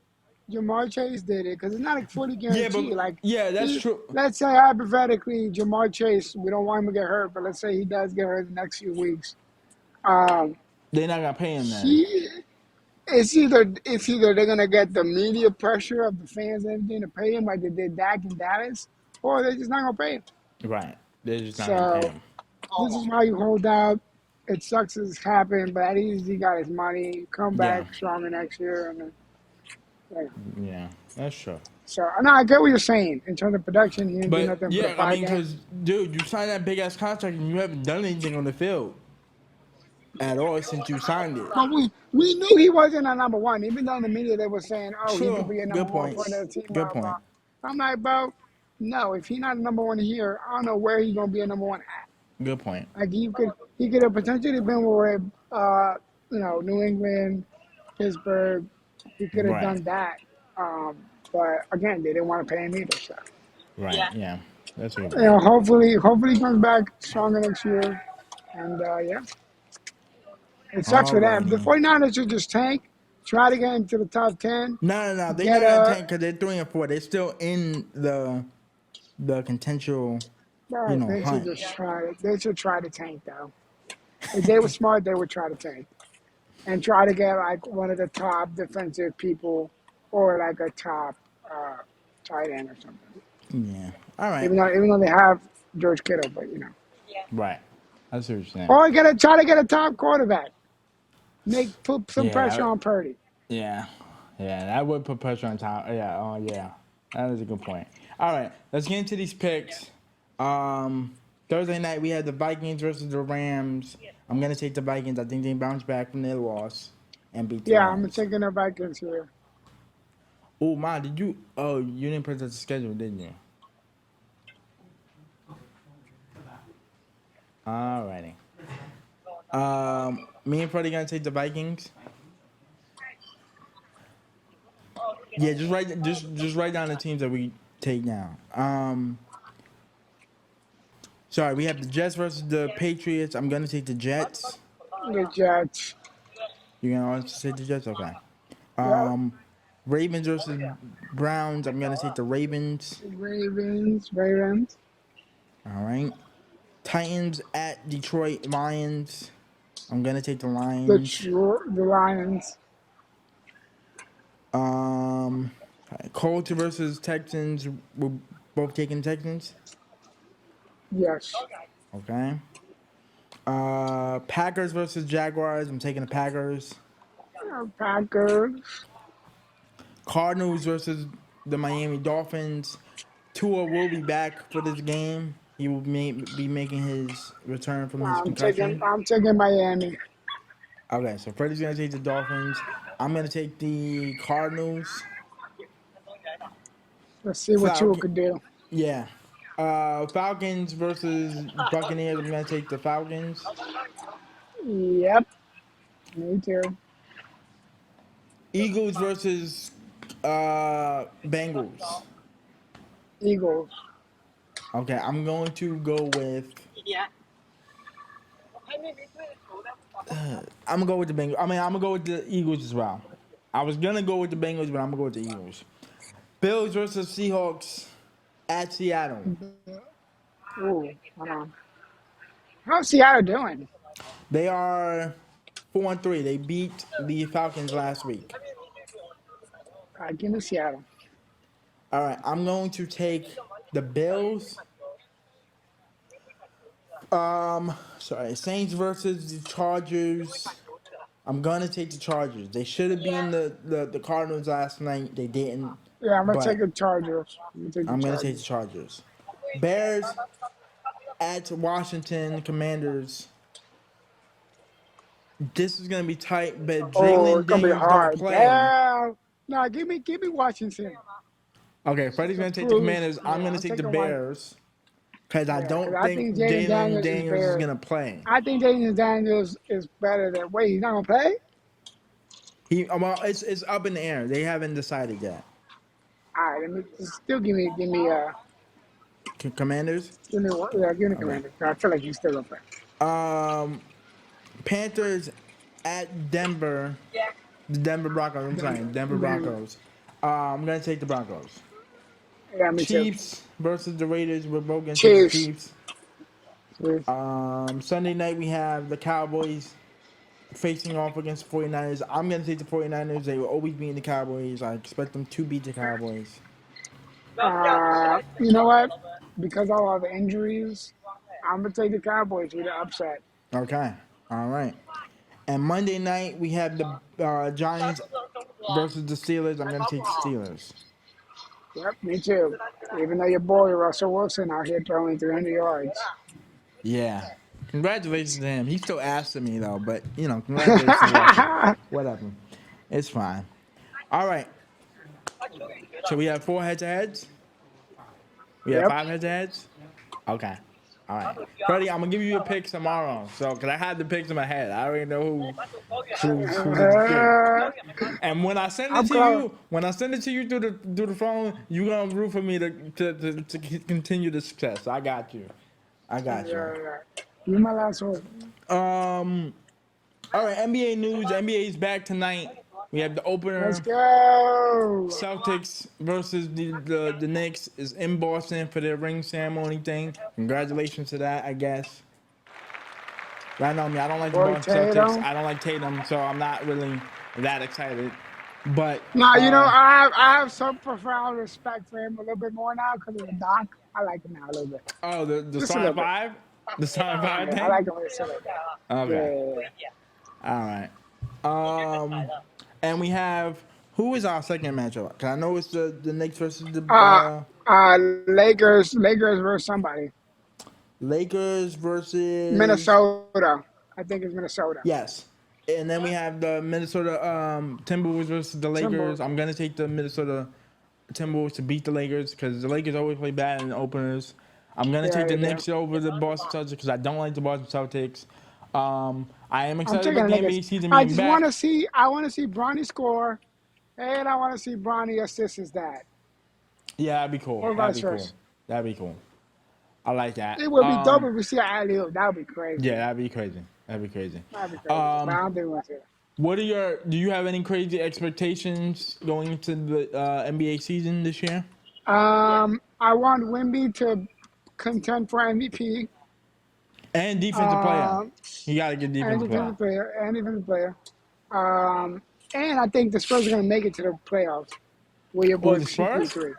Jamar Chase did it because it's not a fully yeah, but guaranteed. Like, yeah, that's true. let's say hypothetically, Jamar Chase, we don't want him to get hurt, but let's say he does get hurt in the next few weeks. Um, They're not gonna pay him then. he it's either they're gonna get the media pressure of the fans and everything to pay him like they did Dak in Dallas, or they're just not gonna pay him. Right. They're just not gonna pay So him. this is why you hold out. It sucks it's happened, but at least he got his money. Come Yeah. back stronger next year, and then, yeah. Yeah. That's true. So no, I get what you're saying in terms of production. He didn't do But nothing for the yeah, I five mean, games. because dude, you signed that big ass contract and you haven't done anything on the field at all since you signed it. But we knew he wasn't a number one, even though in the media they were saying, "Oh, he could True. be a number Good one point. for the team." Good Blah blah. point. I'm like, bro, no. If he's not a number one here, I don't know where he's gonna be a number one at. Good point. Like he could have potentially been with, New England, Pittsburgh. He could have Right. done that. Um, but again, they didn't want to pay him either. So Right. Yeah. That's a good point. hopefully he comes back stronger next year. And yeah, it sucks for them. The Alrighty. 49ers should just tank, try to get into the top 10, No. They're get not gonna a. tank because they're 3-4. They're still in the potential, Well, they should hunt. just try. They should try to tank though. If they were smart, they would try to tank and try to get like one of the top defensive people or like a top uh, tight end or something. Yeah. All right. Even though they have George Kittle, but Right. That's what you're saying. or try to get a top quarterback. Put some Yeah. pressure on Purdy. Yeah. Yeah. That would put pressure on top. Yeah. Oh yeah. That is a good point. All right. Let's get into these picks. Thursday night we had the Vikings versus the Rams. I'm gonna take the Vikings. I think they bounce back from their loss and beat the Yeah, I'm Rams. taking the Vikings here. Oh my, did you? Oh, you didn't put the schedule, didn't you? Alrighty. Me and Freddie gonna take the Vikings. Yeah, just write down the teams that we take now. Sorry, we have the Jets versus the Patriots. I'm gonna take the Jets. The Jets. You're gonna also take the Jets, okay? Yeah. Ravens versus Browns. I'm gonna take the Ravens. Ravens. All right. Titans at Detroit Lions. I'm gonna take the Lions. The Lions. Colts versus Texans. We're both taking Texans. Yes. Okay. Packers versus Jaguars. I'm taking the Packers. Packers. Cardinals versus the Miami Dolphins. Tua will be back for this game. He will be making his return from his I'm taking. concussion. I'm taking Miami. Okay, so Freddie's gonna take the Dolphins. I'm gonna take the Cardinals. Let's see what Tua Falcon, could do. yeah. Falcons versus Buccaneers. I'm gonna take the Falcons. Yep. Me too. Eagles versus Bengals. Eagles. Okay, I'm going to go with I'm gonna go with the Bengals. I mean, I'm gonna go with the Eagles as well. I was gonna go with the Bengals, but I'm gonna go with the Eagles. Bills versus Seahawks at Seattle. Ooh, hold on. How's Seattle doing? They are 4-3. They beat the Falcons last week. Give me Seattle. All right, I'm going to take the Bills. Sorry, Saints versus the Chargers. I'm gonna take the Chargers. They should have been the Cardinals last night. They didn't, Yeah, I'm gonna take but the Chargers. I'm gonna take the Chargers. Bears at Washington Commanders. This is gonna be tight, but Oh, Jalen it's gonna be Daniels don't hard. play. Damn. No, give me Washington. Okay, Freddie's To gonna take the prove, Commanders. yeah, I'm gonna I'm take the taking one. Bears because I Yeah, because don't I think think Jaden Jalen Daniels is Daniels is better. gonna play. I think Jaden Daniels is better than. Wait, he's not gonna play? Well, it's up in the air. They haven't decided yet. All right, let me still Commanders. give me one. Yeah, give me Okay. Commander. I feel like he's still gonna play. Panthers at Denver. The Denver Broncos. I'm sorry, Denver Then, Broncos. I'm gonna take the Broncos. yeah, me too. Chiefs versus the Raiders. We're both gonna take the Chiefs. Chiefs. Chiefs. Sunday night we have the Cowboys facing off against the 49ers. I'm gonna take the 49ers. They will always beat the Cowboys. I expect them to beat the Cowboys. You know what? Because of all the injuries, I'm gonna take the Cowboys with the upset. Okay. All right. And Monday night we have the Giants versus the Steelers. I'm gonna take the Steelers. Yep, me too. Even though your boy Russell Wilson out here throwing 300 yards. Yeah. Congratulations to him. He's still asking me though, but congratulations to Russell. Whatever. It's fine. All right. So we have 4 head-to-heads. We have Yep. 5 head-to-heads. Okay. All right. Freddie, I'm gonna give you a pick tomorrow. So, cause I had the picks in my head. I already know who's the pick. And when I send it I'm to calling. you through the phone, you gonna root for me to continue the success. I got you. I got you. Yeah. You my last one. All right, NBA news. NBA is back tonight. We have the Let's opener. go. Celtics versus the Knicks is in Boston for their ring ceremony thing. Congratulations to that, I guess. I know me. I don't like the Boy Boston Celtics. Tatum. I don't like Tatum, so I'm not really that excited. But Now, I have some profound respect for him a little bit more now because of the doc. I like him now a little bit. the Just a starting little bit. five, the starting five Yeah, I thing. like him when it's like that. Okay. Yeah. All right. And we have who is our second matchup? Cause I know it's the Knicks versus the Lakers versus somebody. Lakers versus Minnesota. I think it's Minnesota. yes. And then we have the Minnesota Timberwolves versus the Lakers. Timber. I'm gonna take the Minnesota Timberwolves to beat the Lakers because the Lakers always play bad in the openers. I'm gonna take the Knicks over the Boston Celtics because I don't like the Boston Celtics. I am I'm excited taking about the the Lakers. NBA season I being just want back. to see. I want to see Bronny score, and I want to see Bronny assist his dad, Yeah, that'd be cool. or That'd vice be cool. versa. That'd be cool. I like that. It would be dope if we see an alley oop. That would be crazy. Yeah, that'd be crazy. That'd be crazy. That'd be crazy. But I don't think we'll see it. Do you have any crazy expectations going into the NBA season this year? I want Wimby to contend for MVP. And defensive player. Um, You gotta get and defensive player. defensive player. And I think the Spurs are gonna make it to the playoffs. With your boy the Spurs? CP3.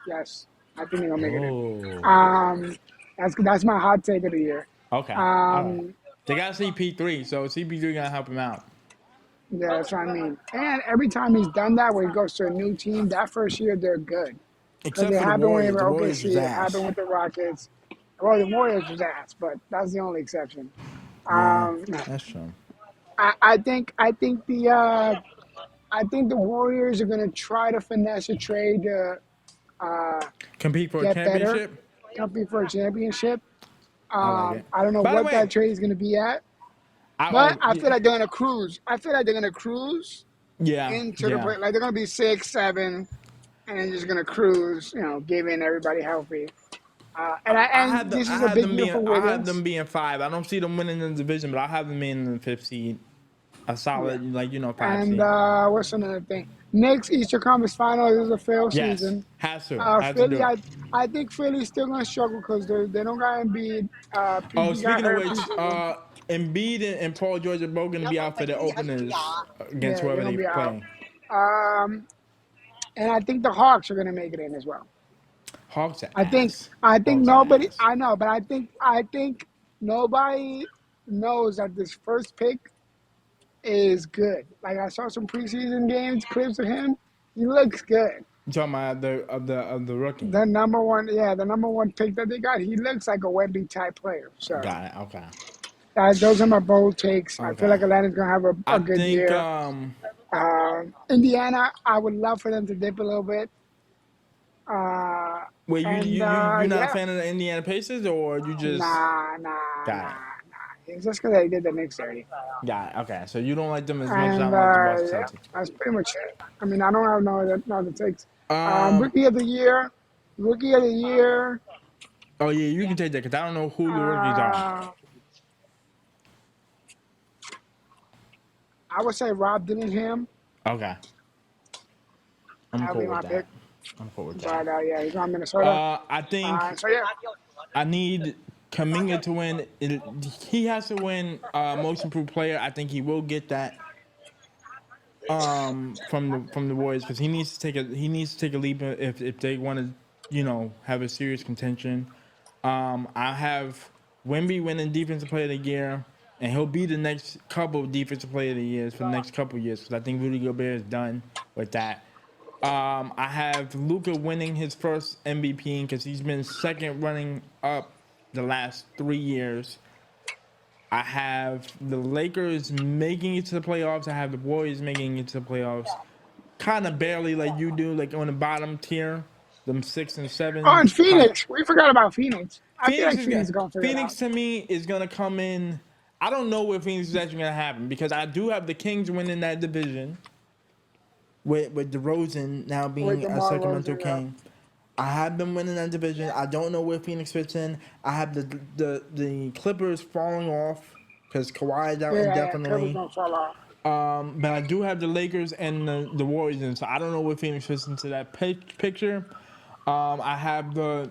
Yes, I think they're gonna make it in. Oh. That's my hot take of the year. Okay. All right. Um, They got CP3, so CP3 gonna help him out. yeah, that's what I mean. And every time he's done that, when he goes to a new team, that first year they're good. Because Except it for the happened when Warriors. they The were Warriors was OKC, it ass. happened with the Rockets. Well, the Warriors was ass, but that's the only exception. Yeah, No. that's true. I think the Warriors are gonna try to finesse a trade to Compete for a get better, championship? compete for a championship. I like it. I don't know By the what that way, trade is gonna be at, but I feel like they're gonna cruise. I feel like they're gonna cruise yeah, into the play. yeah. Like they're gonna be 6, 7, and then just gonna cruise. Giving everybody healthy. And this is a big year for I have Wiggins. them being 5. I don't see them winning the division, but I have them being in the 5th seed. A solid, Yeah. 5 And seed. what's another thing? Next Eastern Conference Finals is a failed Yes, season. has to Philly, do it. I think Philly's still gonna struggle because they don't got Embiid. Oh, PG got speaking of hurt which, preseason. Embiid and Paul George are both going to be out for the openers against Yeah, they're whoever gonna they be out. play. And I think the Hawks are gonna make it in as well. Hawks are I think ass. I think Hawks are nobody. ass. I know, but I think nobody knows that this first pick is good. Like I saw some preseason games clips of him. He looks good. You talking about the rookie? The number one, yeah, the number one pick that they got. He looks like a Wemby type player. So Got it. Okay. those are my bold takes. I feel Okay. like Atlanta's gonna have I a good think year. Indiana, I would love for them to dip a little bit. wait, And you're not a yeah, fan of the Indiana Pacers, or you just nah. got it? It's just because they did the Knicks dirty. Got it. Okay, so you don't like them as much as I And don't like the Boston yeah, Celtics. that's pretty much it. I mean, I don't have no other takes. Um. Rookie of the year, rookie of the year. Oh yeah, you can take that because I don't know who the rookies are. I would say Rob Dillingham. Okay. I'm That'll cool be with my that. pick. I'm cool with But that. yeah, he's on Minnesota. I think So yeah, I need Kuminga to win. He has to win most improved player. I think he will get that from the Warriors because he needs to take a leap if they want to have a serious contention. I have Wemby winning Defensive Player of the Year, and he'll be the next couple of Defensive Player of the Years for the next couple of years because I think Rudy Gobert is done with that. I have Luka winning his first MVP because he's been second running up the last 3 years. I have the Lakers making it to the playoffs. I have the Warriors making it to the playoffs. Kind of barely like you do, like on the bottom tier, them 6 and 7. oh, and Phoenix. We forgot about Phoenix. I feel Phoenix like is Phoenix good. is gonna figure it Phoenix out. to me is gonna come in. I don't know where Phoenix is actually gonna happen because I do have the Kings winning that division. With DeRozan now being With a DeMar Sacramento DeRozan, yeah. King. I have them winning that division. I don't know where Phoenix fits in. I have the Clippers falling off because Kawhi is out Yeah, Clippers indefinitely. gonna fall off. But I do have the Lakers and the Warriors in, so I don't know where Phoenix fits into that picture. I have the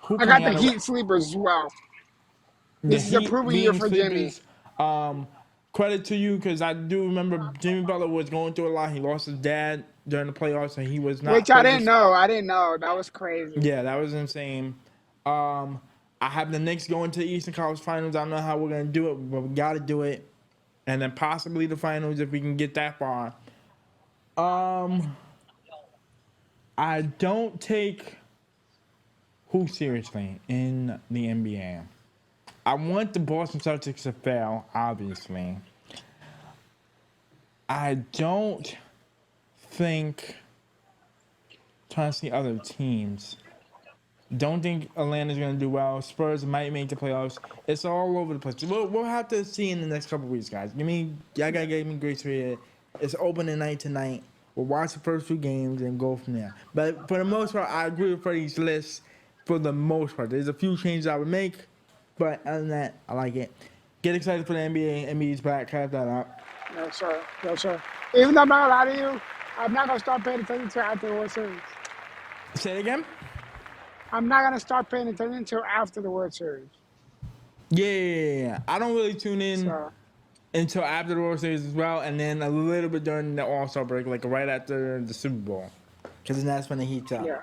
who I got coming the out of Heat sleepers as well. the This is a Heat proven year being for Jimmy. sleepers. Credit to you because I do remember Jimmy Butler was going through a lot. He lost his dad during the playoffs, and he was not. Which I didn't know. I didn't know. That was crazy. Yeah, that was insane. I have the Knicks going to the Eastern Conference Finals. I don't know how we're gonna do it, but we got to do it, and then possibly the finals if we can get that far. I don't take who seriously in the NBA. I want the Boston Celtics to fail, obviously. I don't think, trying to see other teams. Don't think Atlanta's going to do well. Spurs might make the playoffs. It's all over the place. We'll have to see in the next couple of weeks, guys. Y'all got to give me grace for it. It's opening night tonight. We'll watch the first 2 games and go from there. But for the most part, I agree with Freddie's list for the most part. There's a few changes I would make, but other than that, I like it. Get excited for the NBA. NBA's back. Clap that up. No, sir. No, sir. Even though I'm not gonna lie to you, I'm not gonna start paying attention to after the World Series. Say it again? I'm not gonna start paying attention until after the World Series. Yeah. I don't really tune in So until after the World Series as well, and then a little bit during the All-Star break, like right after the Super Bowl. Because then that's when it heats up. yeah.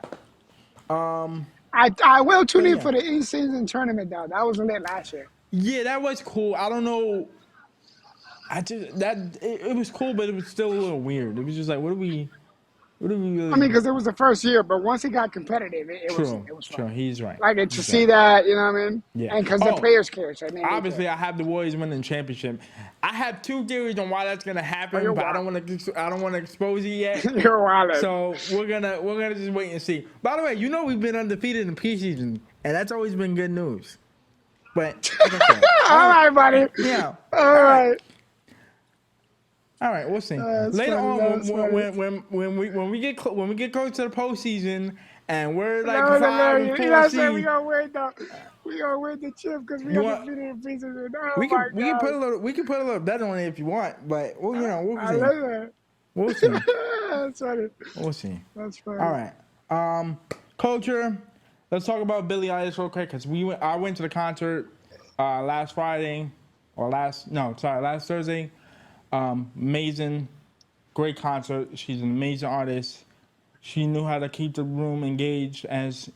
I will tune in yeah. for the in-season tournament though. That was lit last year. Yeah, that was cool. I don't know. It was cool, but it was still a little weird. It was just like, what do we really? I mean, because it was the first year, but once it got competitive, it was True. fun. He's right. Like to He's see right. that, you know what I mean? Yeah. And because the players care, so Obviously, I have the Warriors winning the championship. I have 2 theories on why that's gonna happen, you're but I wild. don't want to expose it yet. You're wild. So we're gonna just wait and see. By the way, we've been undefeated in preseason, and that's always been good news. But like I said, All right, buddy. yeah. All right. All right, we'll see. That's Later funny, on, that's funny. when we get close to the postseason, and we're That like was 5 and hilarious. You know 4 what I'm saying? We seed. gonna win though. We gonna win the chip because we You have want? defeated the pieces. Oh my We can put god! a little bet on it if you want, but well, we'll I see. love We'll see. that. That's funny. We'll see. That's All funny. right. Culture. Let's talk about Billie Eilish real quick because I went to the concert last Friday last Thursday. Amazing, great concert. She's an amazing artist. She knew how to keep the room engaged as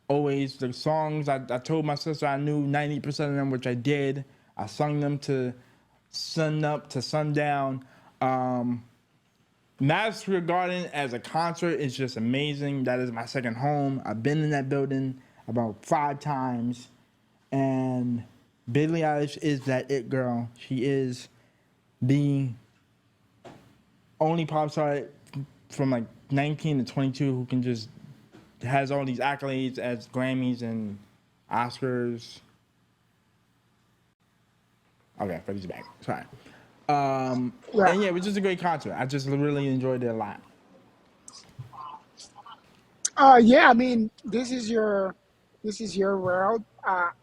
always. The songs I told my sister I knew 90% of them, which I did. I sung them to sun up to sundown. Madison Garden as a concert is just amazing. That is my second home. I've been in that building about 5 times, and Billie Eilish is that it girl. She is the only pop star from like 19 to 22 who can just has all these accolades as Grammys and Oscars. Okay, Freddie's back. Sorry. And yeah, it was just a great concert. I just really enjoyed it a lot. Yeah. I mean, this is your world.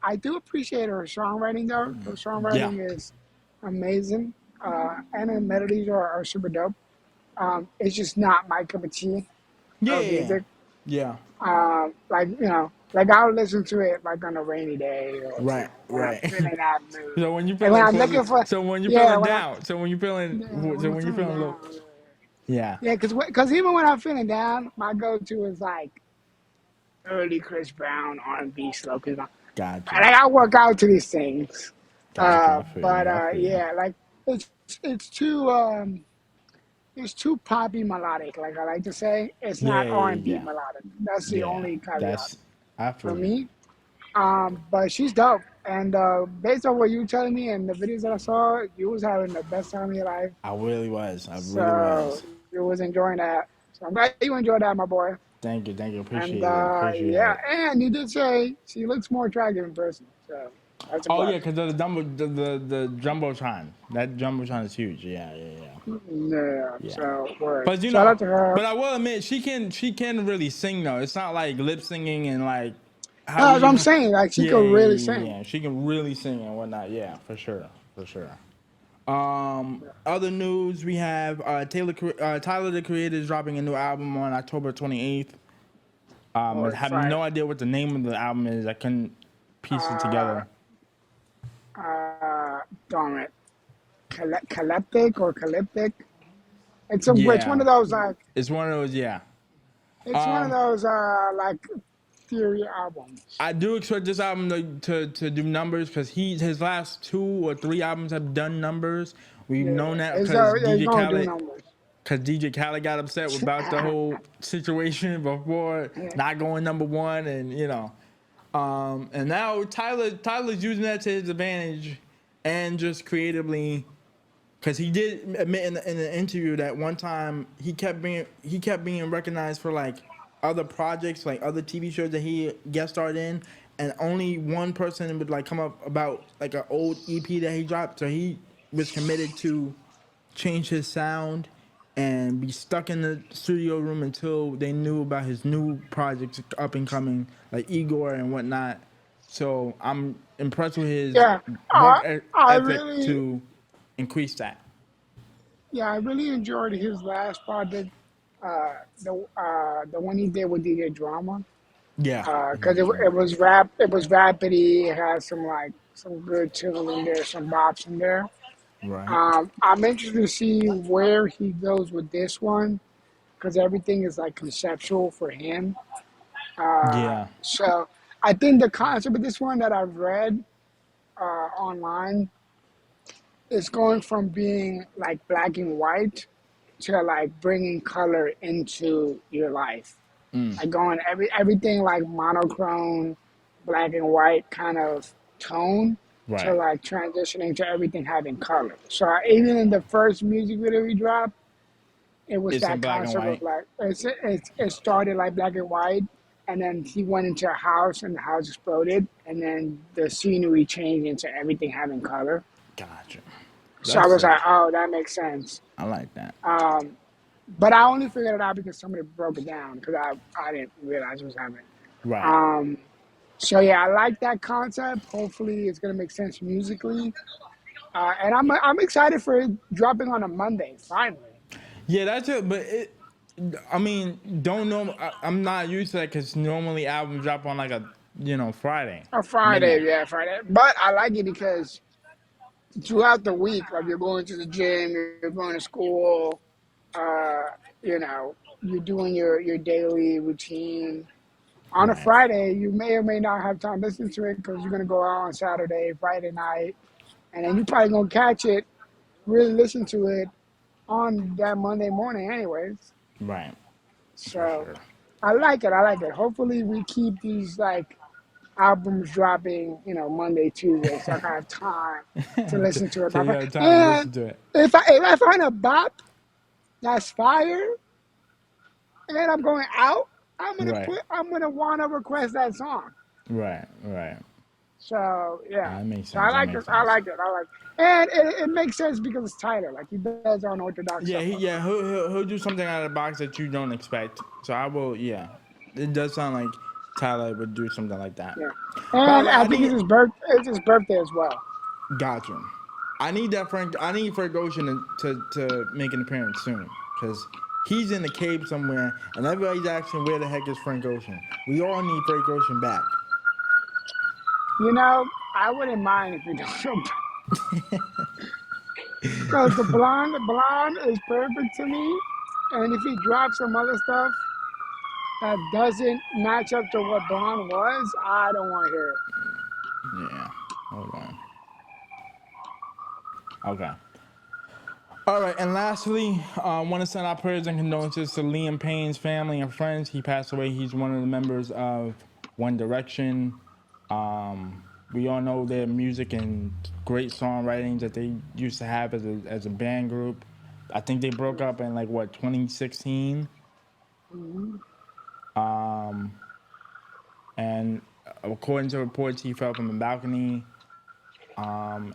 I do appreciate her songwriting though. Her Yeah. songwriting is amazing. And her melodies are super dope. It's just not my cup of tea of Yeah. music. Yeah. Like like I'll listen to it like on a rainy day or Right. when I'm Right. feeling that mood. So when you And when feeling I'm looking for so when you're yeah, feeling when I down, so when you're feeling yeah, when I'm feeling low, down. yeah, Yeah, because even when I'm feeling down, my go-to is like early Chris Brown R&B slow. Cause gotcha, I work out to these things. I feel But you, I feel you. yeah, like it's it's too it's too poppy melodic. Like I like to say, it's not R&B Yeah, melodic. That's the yeah. only caveat That's I for feel you. me. But she's dope. And based on what you were telling me and the videos that I saw, you was having the best time of your life. I really was. I really So was. you was enjoying that. So I'm glad you enjoyed that, my boy. Thank you. And Appreciate it. Appreciate yeah, it. and you did say she looks more attractive in person. So that's a Oh yeah, plus. because the jumbotron. That jumbotron is huge. Yeah. Yeah. So word. But Shout out to her. but I will admit she can really sing though. It's not like lip singing and like how That's what we I'm saying. Like she could really sing. She can really sing and whatnot. Yeah, for sure. For sure. Other news we have Tyler the Creator is dropping a new album on October 28th. I Or have fire. no idea what the name of the album is. I couldn't piece it Uh, together. darn it. Calyptic or calyptic. It's one Yeah, of those like it's one of those. Yeah. it's one of Um, those like theory albums. I do expect this album to do numbers because his last 2 or 3 albums have done numbers. We've Yeah, known that it's gonna do numbers. because DJ Khaled got upset about the whole situation before not going #1, and and now Tyler's using that to his advantage, and just creatively, because he did admit in the interview that one time he kept being recognized for like other projects, like other TV shows that he guest starred in, and only one person would like come up about like an old EP that he dropped. So he was committed to change his sound and be stuck in the studio room until they knew about his new projects up and coming, like Igor and whatnot. So I'm impressed with his Yeah, work I ethic really to increase that. yeah I really enjoyed his last project, the one he did with DJ Drama, Yeah. because it was rapidy. It had some like some good chill in there, some bops in there. Right. I'm interested to see where he goes with this one because everything is like conceptual for him. Yeah. So I think the concept of this one that I've read online is going from being like black and white to like bringing color into your life. Like going everything like monochrome, black and white kind of tone to Right. like transitioning to everything having color. So even in the first music video we dropped, it was It's in that black and concept of white. like it started like black and white, and then he went into a house and the house exploded, and then the scenery changed into everything having color. Gotcha. So I That's was like, sick. oh, that makes sense. I like that. But I only figured it out because somebody broke it down because I didn't realize it was happening. Right. Um, so yeah, I like that concept. Hopefully, it's gonna make sense musically, and I'm excited for it dropping on a Monday finally. Yeah, that's it. But I mean, don't know. I'm not used to that because normally albums drop on like a Friday, Or Friday, midnight. yeah, Friday. But I like it because throughout the week, like you're going to the gym, you're going to school, uh, you know, you're doing your daily routine. On a Right. Friday, you may or may not have time to listen to it because you're gonna go out on Saturday, Friday night, and then you probably gonna catch it, really listen to it on that Monday morning, anyways. Right. For So sure. I like it. I like it. Hopefully, we keep these like albums dropping, Monday, Tuesday, so I can have time to listen to it. So you got time to And listen to it. if I find a bop that's fire, and I'm going out, Right. I'm gonna wanna request that song. Right. Right. So yeah, That makes so I sense. That like it. makes I sense. like it. I like, and it makes sense because it's tighter. Like he does unorthodox Yeah. stuff on Yeah. there. He'll do something out of the box that you don't expect. So I will. Yeah. It does sound like Tyler would do something like that. Yeah, But and I I think need. it's his birth. It's his birthday as well. Gotcha. I need that Frank. I need Frank Ocean to make an appearance soon because he's in the cave somewhere, and everybody's asking where the heck is Frank Ocean. We all need Frank Ocean back. I wouldn't mind if you don't, because the blonde is perfect to me. And if he drops some other stuff that doesn't match up to what blonde was, I don't want to hear it. Yeah. Hold on. Okay. All right, and lastly, I want to send our prayers and condolences to Liam Payne's family and friends. He passed away. He's one of the members of One Direction. We all know their music and great songwriting that they used to have as a band group. I think they broke up in like what 2016. Um, and according to reports, he fell from a balcony.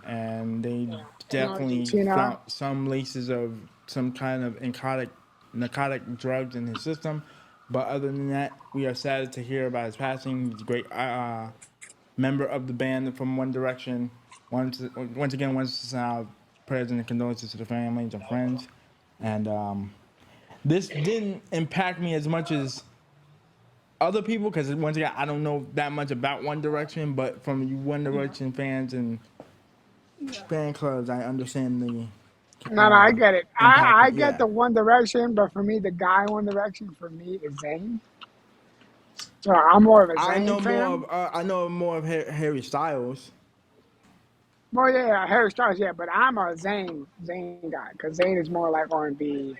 And they In definitely Argentina, found some laces of some kind of narcotic drugs in his system. But other than that, we are sad to hear about his passing. He's a great member of the band from One Direction. Once again, wants to send out prayers and condolences to the families and friends. And this didn't impact me as much as other people because once again, I don't know that much about One Direction. But from you One Direction fans and fan clubs, I understand the no, I get it. impact. I get Yeah, the One Direction, but for me, the guy One Direction for me is Zayn. So I'm more of a Zayn fan. I know more of Harry Styles. Well, yeah, Harry Styles, yeah, but I'm a Zayn guy because Zayn is more like R&B,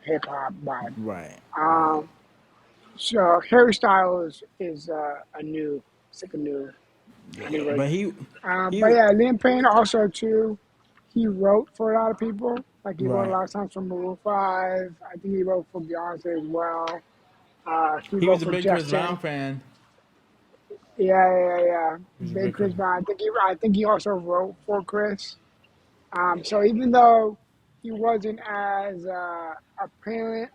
hip hop vibe. Right, right. Um, so Harry Styles is a new, it's like a new Yeah, but version. he But yeah, Liam Payne also too. He wrote for a lot of people. Like he wrote a right. lot of songs for Maroon Five. I think he wrote for Beyonce as well. He He wrote was a for big Chris Brown Justin. fan. Yeah. He was a Big big Chris. Chris Brown. I think he also wrote for Chris. So even though he wasn't as apparent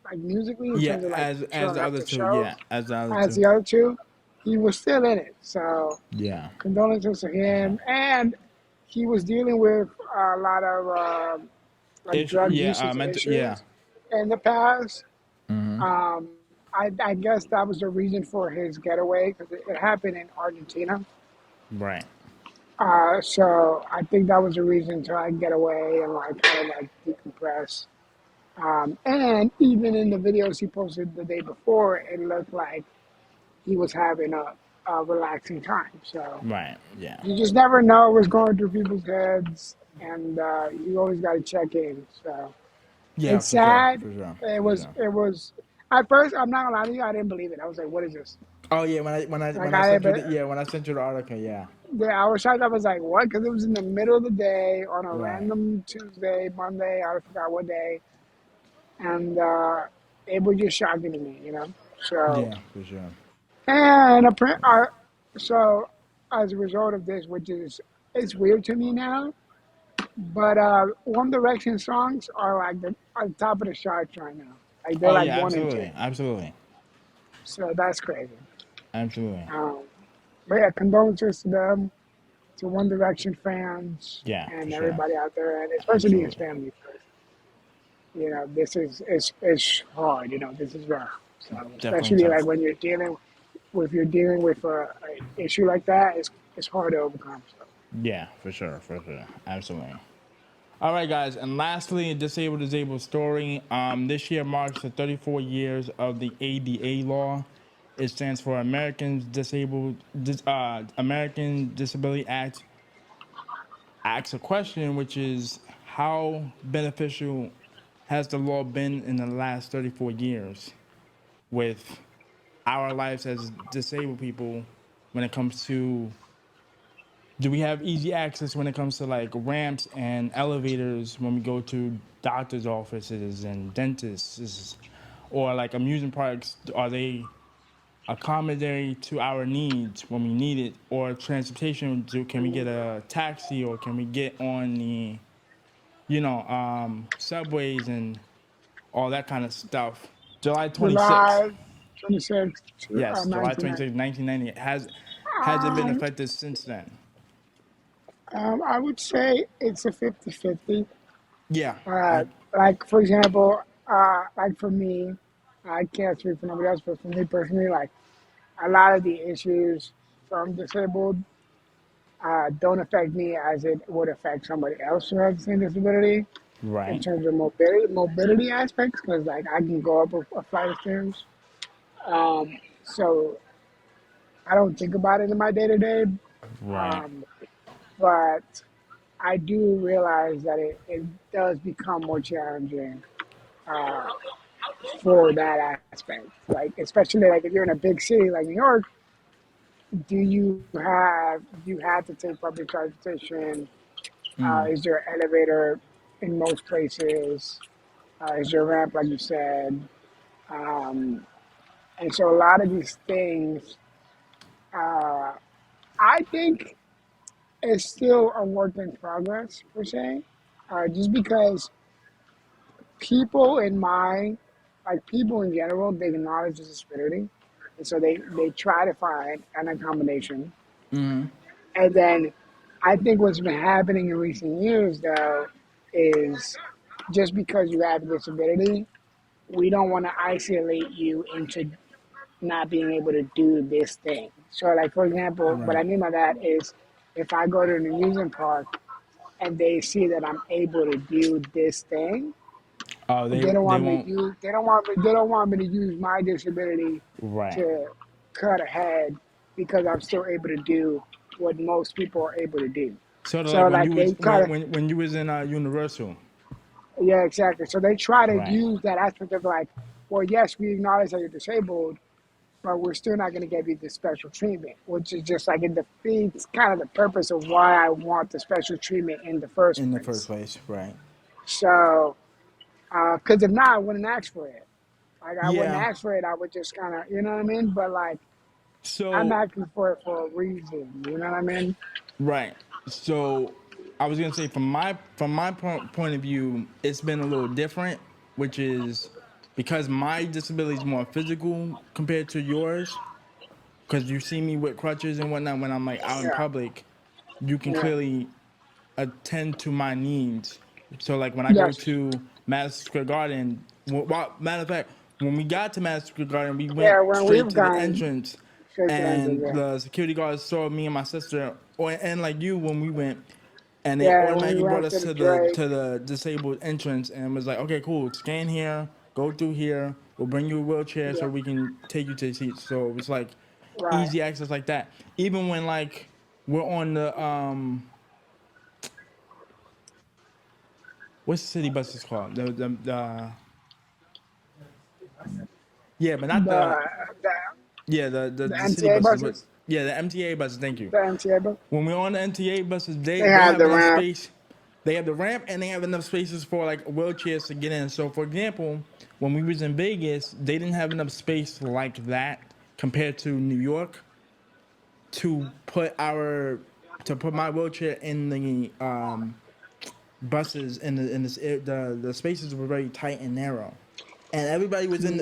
like musically in Yeah, terms of like as showing the up other to two. shows Yeah, as the other as two. the other two, he was still in it. So Yeah. condolences to him. And he was dealing with a lot of like drug Yeah, usage mental. Yeah. issues in the past. Mm-hmm. Um, I guess that was the reason for his getaway because it happened in Argentina. Right. So I think that was the reason to like get away and like kind of like decompress. And even in the videos he posted the day before, it looked like he was having a relaxing time. So Right. Yeah. you just never know what's going through people's heads, and you always got to check in. So Yeah, it's for sure. sad. For sure. It For was. sure. It was. At first, I'm not gonna lie to you. I didn't believe it. I was like, "What is this?" Oh yeah, when I Like when I I, sent you but the when I sent you the article, yeah. yeah, I was shocked. I was like, "What?" Because it was in the middle of the day on a Right. random Tuesday, Monday. I forgot what day, and it was just shocking to me. So Yeah, for sure. and so as a result of this, which is it's weird to me now But One Direction songs are like the on top of the charts right now. Like they're Oh like yeah, one and two. absolutely, absolutely, So that's crazy. absolutely. Um, but yeah, condolences to them, to One Direction fans, Yeah, for and sure, everybody out there, and especially his absolutely, family. This is hard. This is rough. So definitely especially like tough. when you're dealing with a issue like that, it's hard to overcome. So Yeah, for sure, absolutely. All right, guys, and lastly, a disabled story. This year marks the 34 years of the ADA law. It stands for American Disability Act. Asks a question, which is how beneficial has the law been in the last 34 years with our lives as disabled people when it comes to do we have easy access when it comes to like ramps and elevators when we go to doctors' offices and dentists or like amusement parks? Are they accommodating to our needs when we need it? Or transportation, can we get a taxi or can we get on the subways and all that kind of stuff? July 26th. July 26th, Yes, July 1990. 26th, 1990. Has it been Um, affected since then? I would say it's a 50-50. Yeah. Uh, like for example, like for me, I can't speak for nobody else, but for me personally, like a lot of the issues from disabled don't affect me as it would affect somebody else who has the same disability in Right. terms of mobility aspects, because like I can go up a flight of stairs. So I don't think about it in my day to day, Right. but I do realize that it does become more challenging for that aspect. Like especially like if you're in a big city like New York, do you have to take public transportation? Is there an elevator in most places? Is there a ramp like you said? Um, and so a lot of these things, I think, is still a work in progress per se. Just because people in my like people in general, they acknowledge the disparity, and so they try to find an accommodation. And then I think what's been happening in recent years, though, is just because you have a disability, we don't want to isolate you into not being able to do this thing. So, like for example, what I Right. mean by that is, if I go to an amusement park and they see that I'm able to do this thing, Oh, they don't they want me to won't. use they don't want me to use my disability Right. to cut ahead because I'm still able to do what most people are able to do. Sort of So like when like you they was kind of when you was in Universal. yeah, exactly. So they try to Right. use that aspect of like, well, yes, we acknowledge that you're disabled, but we're still not going to give you the special treatment, which is just like it defeats kind of the purpose of why I want the special treatment in the first In the first place. place. Right. So, because if not, I wouldn't ask for it. Like I wouldn't Yeah. ask for it. I would just kind of, you know what I mean. But like I'm So asking for it for a reason. You know what I mean? right. So I was gonna say from my point of view, it's been a little different, which is because my disability is more physical compared to yours. Because you see me with crutches and whatnot when I'm like out in Yeah, public, you can yeah, clearly attend to my needs. So like when I go yes, to Madison Square Garden, well, matter of fact, when we got to Madison Square Garden, we went yeah. When straight we've to the gone entrance, straight to the answer, and yeah, the security guards saw me and my sister, and like you when we went, and they yeah. When we automatically brought went to us the to the Drake, disabled entrance and was like, okay, cool, scan here, go through here, we'll bring you a wheelchair so yeah, we can take you to the seats. So it was like right. easy access like that. Even when like we're on the what's the city buses called? The yeah, but not The the the yeah the the city MTA buses, but buses, yeah the MTA buses. Thank you. the MTA bus, When we're on the MTA buses, they they have have the enough ramp. space. They have the ramp and they have enough spaces for like wheelchairs to get in. So for example, when we was in Vegas, they didn't have enough space like that compared to New York to put my wheelchair in the buses and the spaces were very tight and narrow, and everybody was in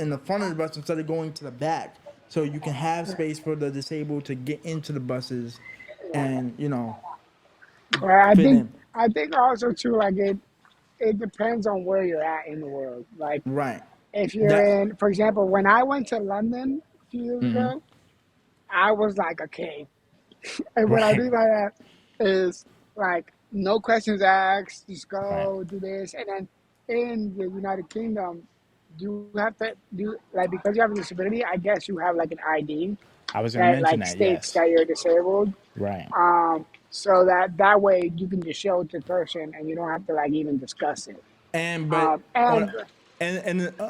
the front of the bus instead of going to the back, so you can have space for the disabled to get into the buses, and But I fit think in. I think also too, like it depends on where you're at in the world. Like Right. if you're That. in, for example, when I went to London a few years Mm-hmm. ago, I was like a kid. And what I Right. mean by that is like no questions asked, just Right. go do this. And then in the United Kingdom, you have to do like because you have a disability, I guess you have like an ID I was gonna that mention like that. states Yes. that you're disabled. Right. So that way you can just show it to the person and you don't have to like even discuss it. And but on And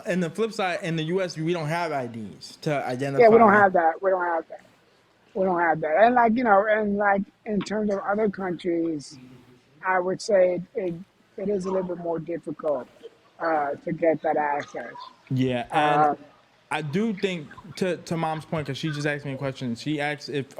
and the flip side, in the U.S. we don't have IDs to yeah, we don't identify. have that. We don't have that. We don't have that. And like and like in terms of other countries, I would say it is a little bit more difficult to get that access. Yeah, and Uh, I do think to mom's point, because she just asked me a question. She asked if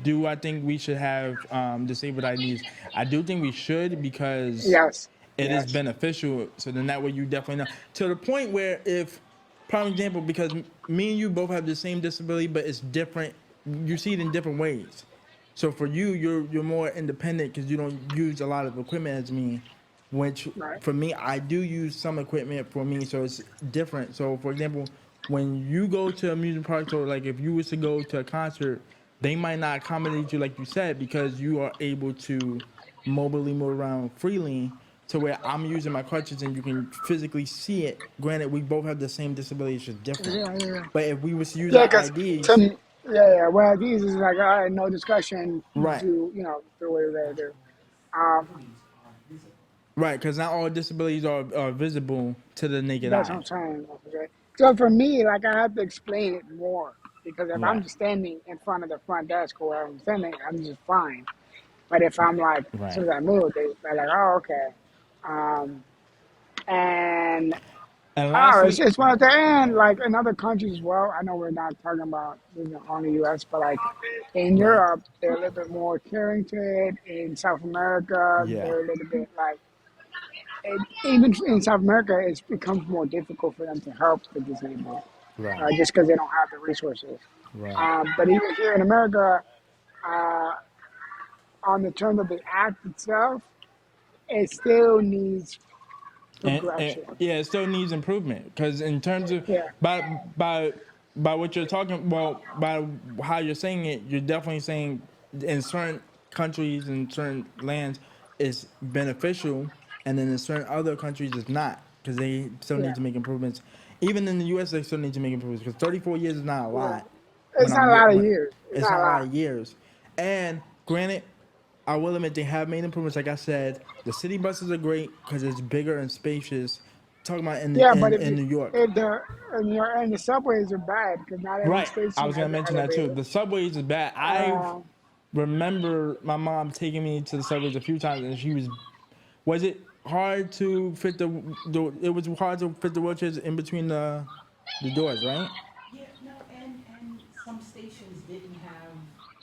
do I think we should have disabled IDs? I do think we should, because yes, it is yes, beneficial. So then that way you definitely know, to the point where, if prime example, because me and you both have the same disability, but it's different. You see it in different ways. So for you, you're more independent because you don't use a lot of equipment as me, which right. for me, I do use some equipment for me, so it's different. So for example, when you go to amusement parks, or like if you was to go to a concert, they might not accommodate you like you said, because you are able to mobily move around freely, to where I'm using my crutches and you can physically see it. Granted, we both have the same disability, it's just different. Yeah, yeah, But if we was to use yeah. our Because IDs, to yeah, well, these is like all right, no discussion. right, Do do what they do. Um, right, because not all disabilities are visible to the naked that's what eye. I'm saying. Okay. So for me, like I have to explain it more because if I'm Right, just standing in front of the front desk or where I'm standing, I'm just fine. But if I'm like, as right. soon as I move, they're like, oh, okay. Um, and And oh, lastly, it's one of the and like in other countries as well. I know we're not talking about only U.S., but like in right, Europe, they're a little bit more caring to it. In South America, yeah, they're a little bit like even in South America, it becomes more difficult for them to help the disabled right, just because they don't have the resources. right. But even here in America, uh, on the terms of the act itself, it still needs And progression. yeah, it still needs improvement, because in terms of Yeah, by by by what you're talking, well, by how you're saying it, you're definitely saying in certain countries and certain lands it's beneficial, and then in certain other countries it's not, because they still yeah, need to make improvements. Even in the U.S., they still need to make improvements, because 34 years is not a yeah. lot. It's not a lot of years. It's It's not not a a lot lot. of years. And granted, I will admit they have made improvements. Like I said, the city buses are great because it's bigger and spacious. Talking about Yeah, but in New York, if the and the subways are bad because not every right? I station was gonna has an mention that too. elevator. The subways is bad. I Uh, remember my mom taking me to the subways a few times, and she was it hard to fit it was hard to fit the wheelchairs in between the doors, right? Yeah, no, and some stations didn't have,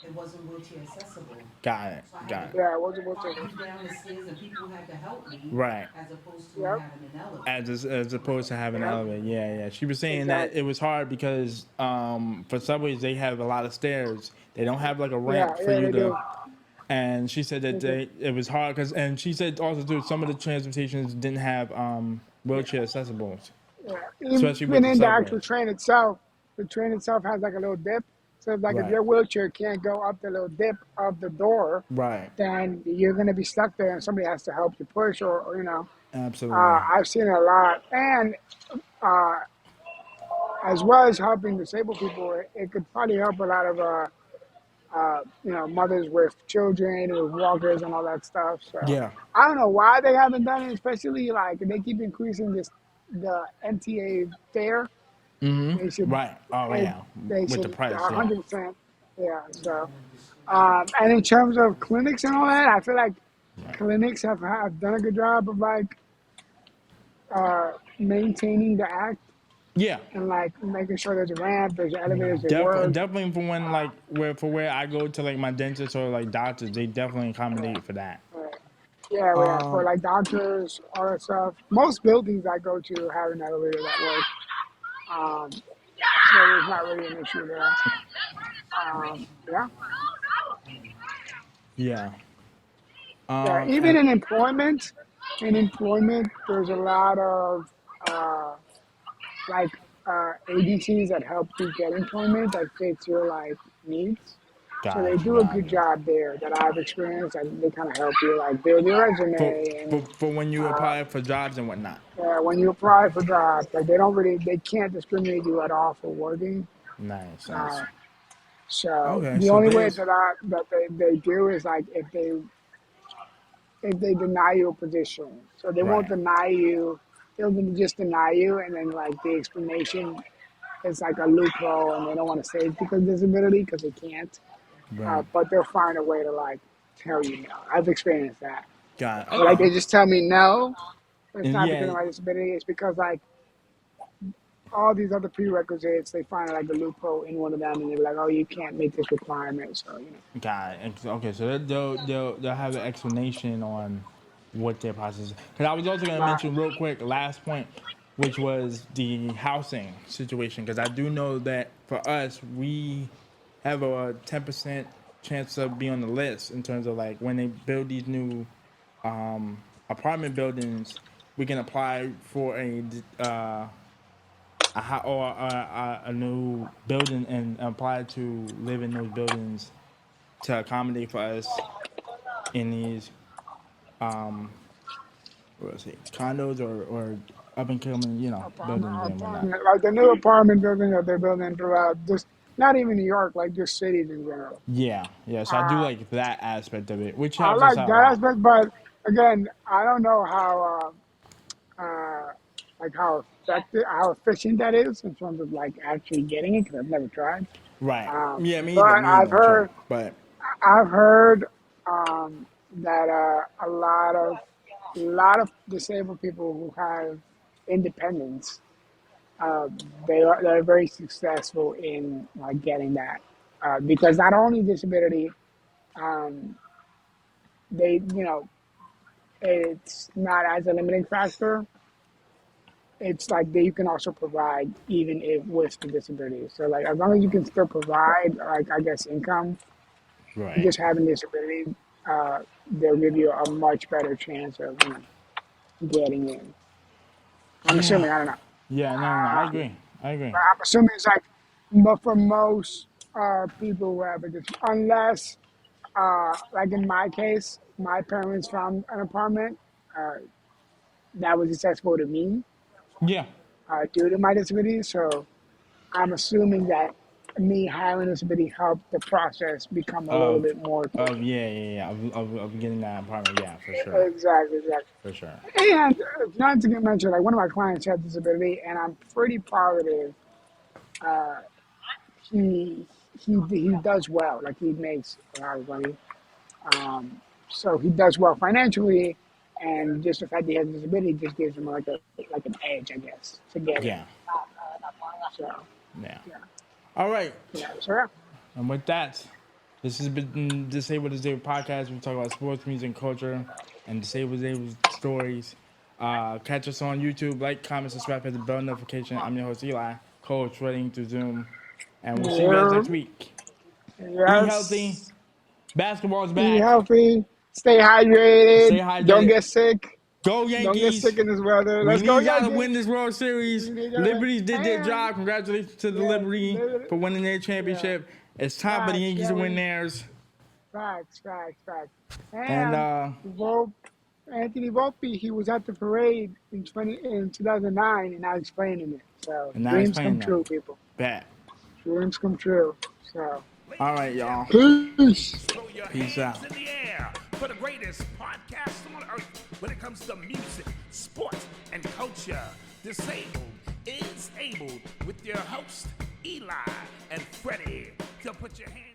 it wasn't wheelchair accessible. Got it. So I had Got to it. yeah, what's it? climb down the stairs and people had to help me Right. as opposed to Yep, having an elevator. As opposed to having an yep, elevator. Yeah, yeah. She was saying that exactly. it was hard because for subways they have a lot of stairs. They don't have like a Yeah, ramp for yeah, you they to. do. And she said They that do. it was hard because, and she said also too, some of the transportations didn't have wheelchair accessible, Yeah, especially even with the in the subway. actual train itself, the train itself has like a little dip. So it's like if Right. your wheelchair can't go up the little dip of the door, Right. then you're gonna be stuck there, and somebody has to help you push, or Absolutely. I've seen it a lot, and uh, as well as helping disabled people, it could probably help a lot of mothers with children with walkers and all that stuff. So Yeah. I don't know why they haven't done it, especially like they keep increasing the MTA fare. They should Right. Oh it, yeah. they With the should price. Yeah. 100%. Yeah. So and in terms of clinics and all that, I feel like Right. clinics have done a good job of like maintaining the act Yeah. and like making sure there's a ramp, there's elevators, they Definitely, work. definitely for when where I go to like my dentist or like doctors, they definitely accommodate for that. Right. Yeah, we have for Um, like doctors, all that stuff. Most buildings I go to have an elevator that works. So there's not really an issue there. Yeah. yeah. Yeah, even And in employment, there's a lot of like agencies that help you get employment that fits your like needs. So they gotcha, do a good gotcha. job there that I've experienced, and they kind of help you like build your For, resume and for when you apply for jobs and whatnot. when you apply for jobs, like they can't discriminate you at all for working. Nice, nice. Uh, so Okay, the so only way there's that they do is like if they deny you a position. So they won't right, deny you. They'll just deny you, and then like the explanation is like a loophole, and they don't want to say it's because of disability because they can't. right. But they'll find a way to like tell you no. I've experienced that. Got it. But like Okay. they just tell me no. It's And not because yeah, of my disability. It's because like all these other prerequisites, they find like a loophole in one of them, and they're like, "Oh, you can't meet this requirement." So got it. Okay, so they'll have an explanation on what their process is. Because I was also gonna right, mention real quick last point, which was the housing situation. Because I do know that for us, we have a 10% chance of being on the list in terms of like when they build these new apartment buildings, we can apply for a new building and apply to live in those buildings to accommodate for us in these what was it condos or up and coming buildings and whatnot. like the new apartment building that they're building throughout just not even New York, like just cities in general. Yeah, yeah. So I do Uh, like that aspect of it, which I helps us like out a that lot. aspect, but again, I don't know uh, like how effective, how efficient that is in terms of like actually getting it because I've never tried. Right. Yeah. Me either. But Me either. Sure. But I've heard that a lot of disabled people who have independence, they're very successful in like getting that because not only disability, um, they it's not as a limiting factor. It's like that you can also provide even if with the disability. So like as long as you can still provide like I guess income, right. just having disability, uh, they'll give you a much better chance of getting in. I'm Yeah. assuming I don't know. Yeah. No. No. No. I agree. I agree. But I'm assuming it's like, but for most people who have a unless like in my case, my parents found an apartment uh, that was accessible to me Yeah. due to my disability. So I'm assuming that me having a disability helped the process become a little Of bit more quicker. yeah. Yeah. Yeah. Of getting that apartment. Yeah. For sure. Exactly, exactly. For sure. And not to get mentioned, like one of my clients had disability, and I'm pretty positive he he does well. Like he makes a lot of money, so he does well financially, and just the fact that he has disability just gives him like an edge, I guess, to get in. Yeah. So Yeah. yeah, All right. so yeah. And with that, this has been Disabled podcast. We talk about sports, music, and culture, and disabled stories. Catch us on YouTube. Like, comment, subscribe, hit the bell notification. I'm your host Eli, coach running through Zoom, and we'll see you guys Yeah. next week. Eat healthy. Yes. Basketball's Eat back. healthy. Stay Stay hydrated. Don't hydrated. get sick. Go Don't get Yankees. sick in this weather. We Let's go need y'all to win Yankees. this World Series. Liberties did their And job. Congratulations to the yes, Liberty for winning their yeah, championship. It's time for the facts. Yankees Yeah, to win we theirs. facts. And And Anthony Volpe, he was at the parade in 2009, and now he's playing in it. So now he's dreams come playing now. true, people. Bet. Dreams come true. So All Ladies right, and y'all. gentlemen, peace. throw your Peace hands out. in the air for the greatest podcast on earth when it comes to music, sports, and culture. Disabled is able with your host, Eli and Fredy. So put your hands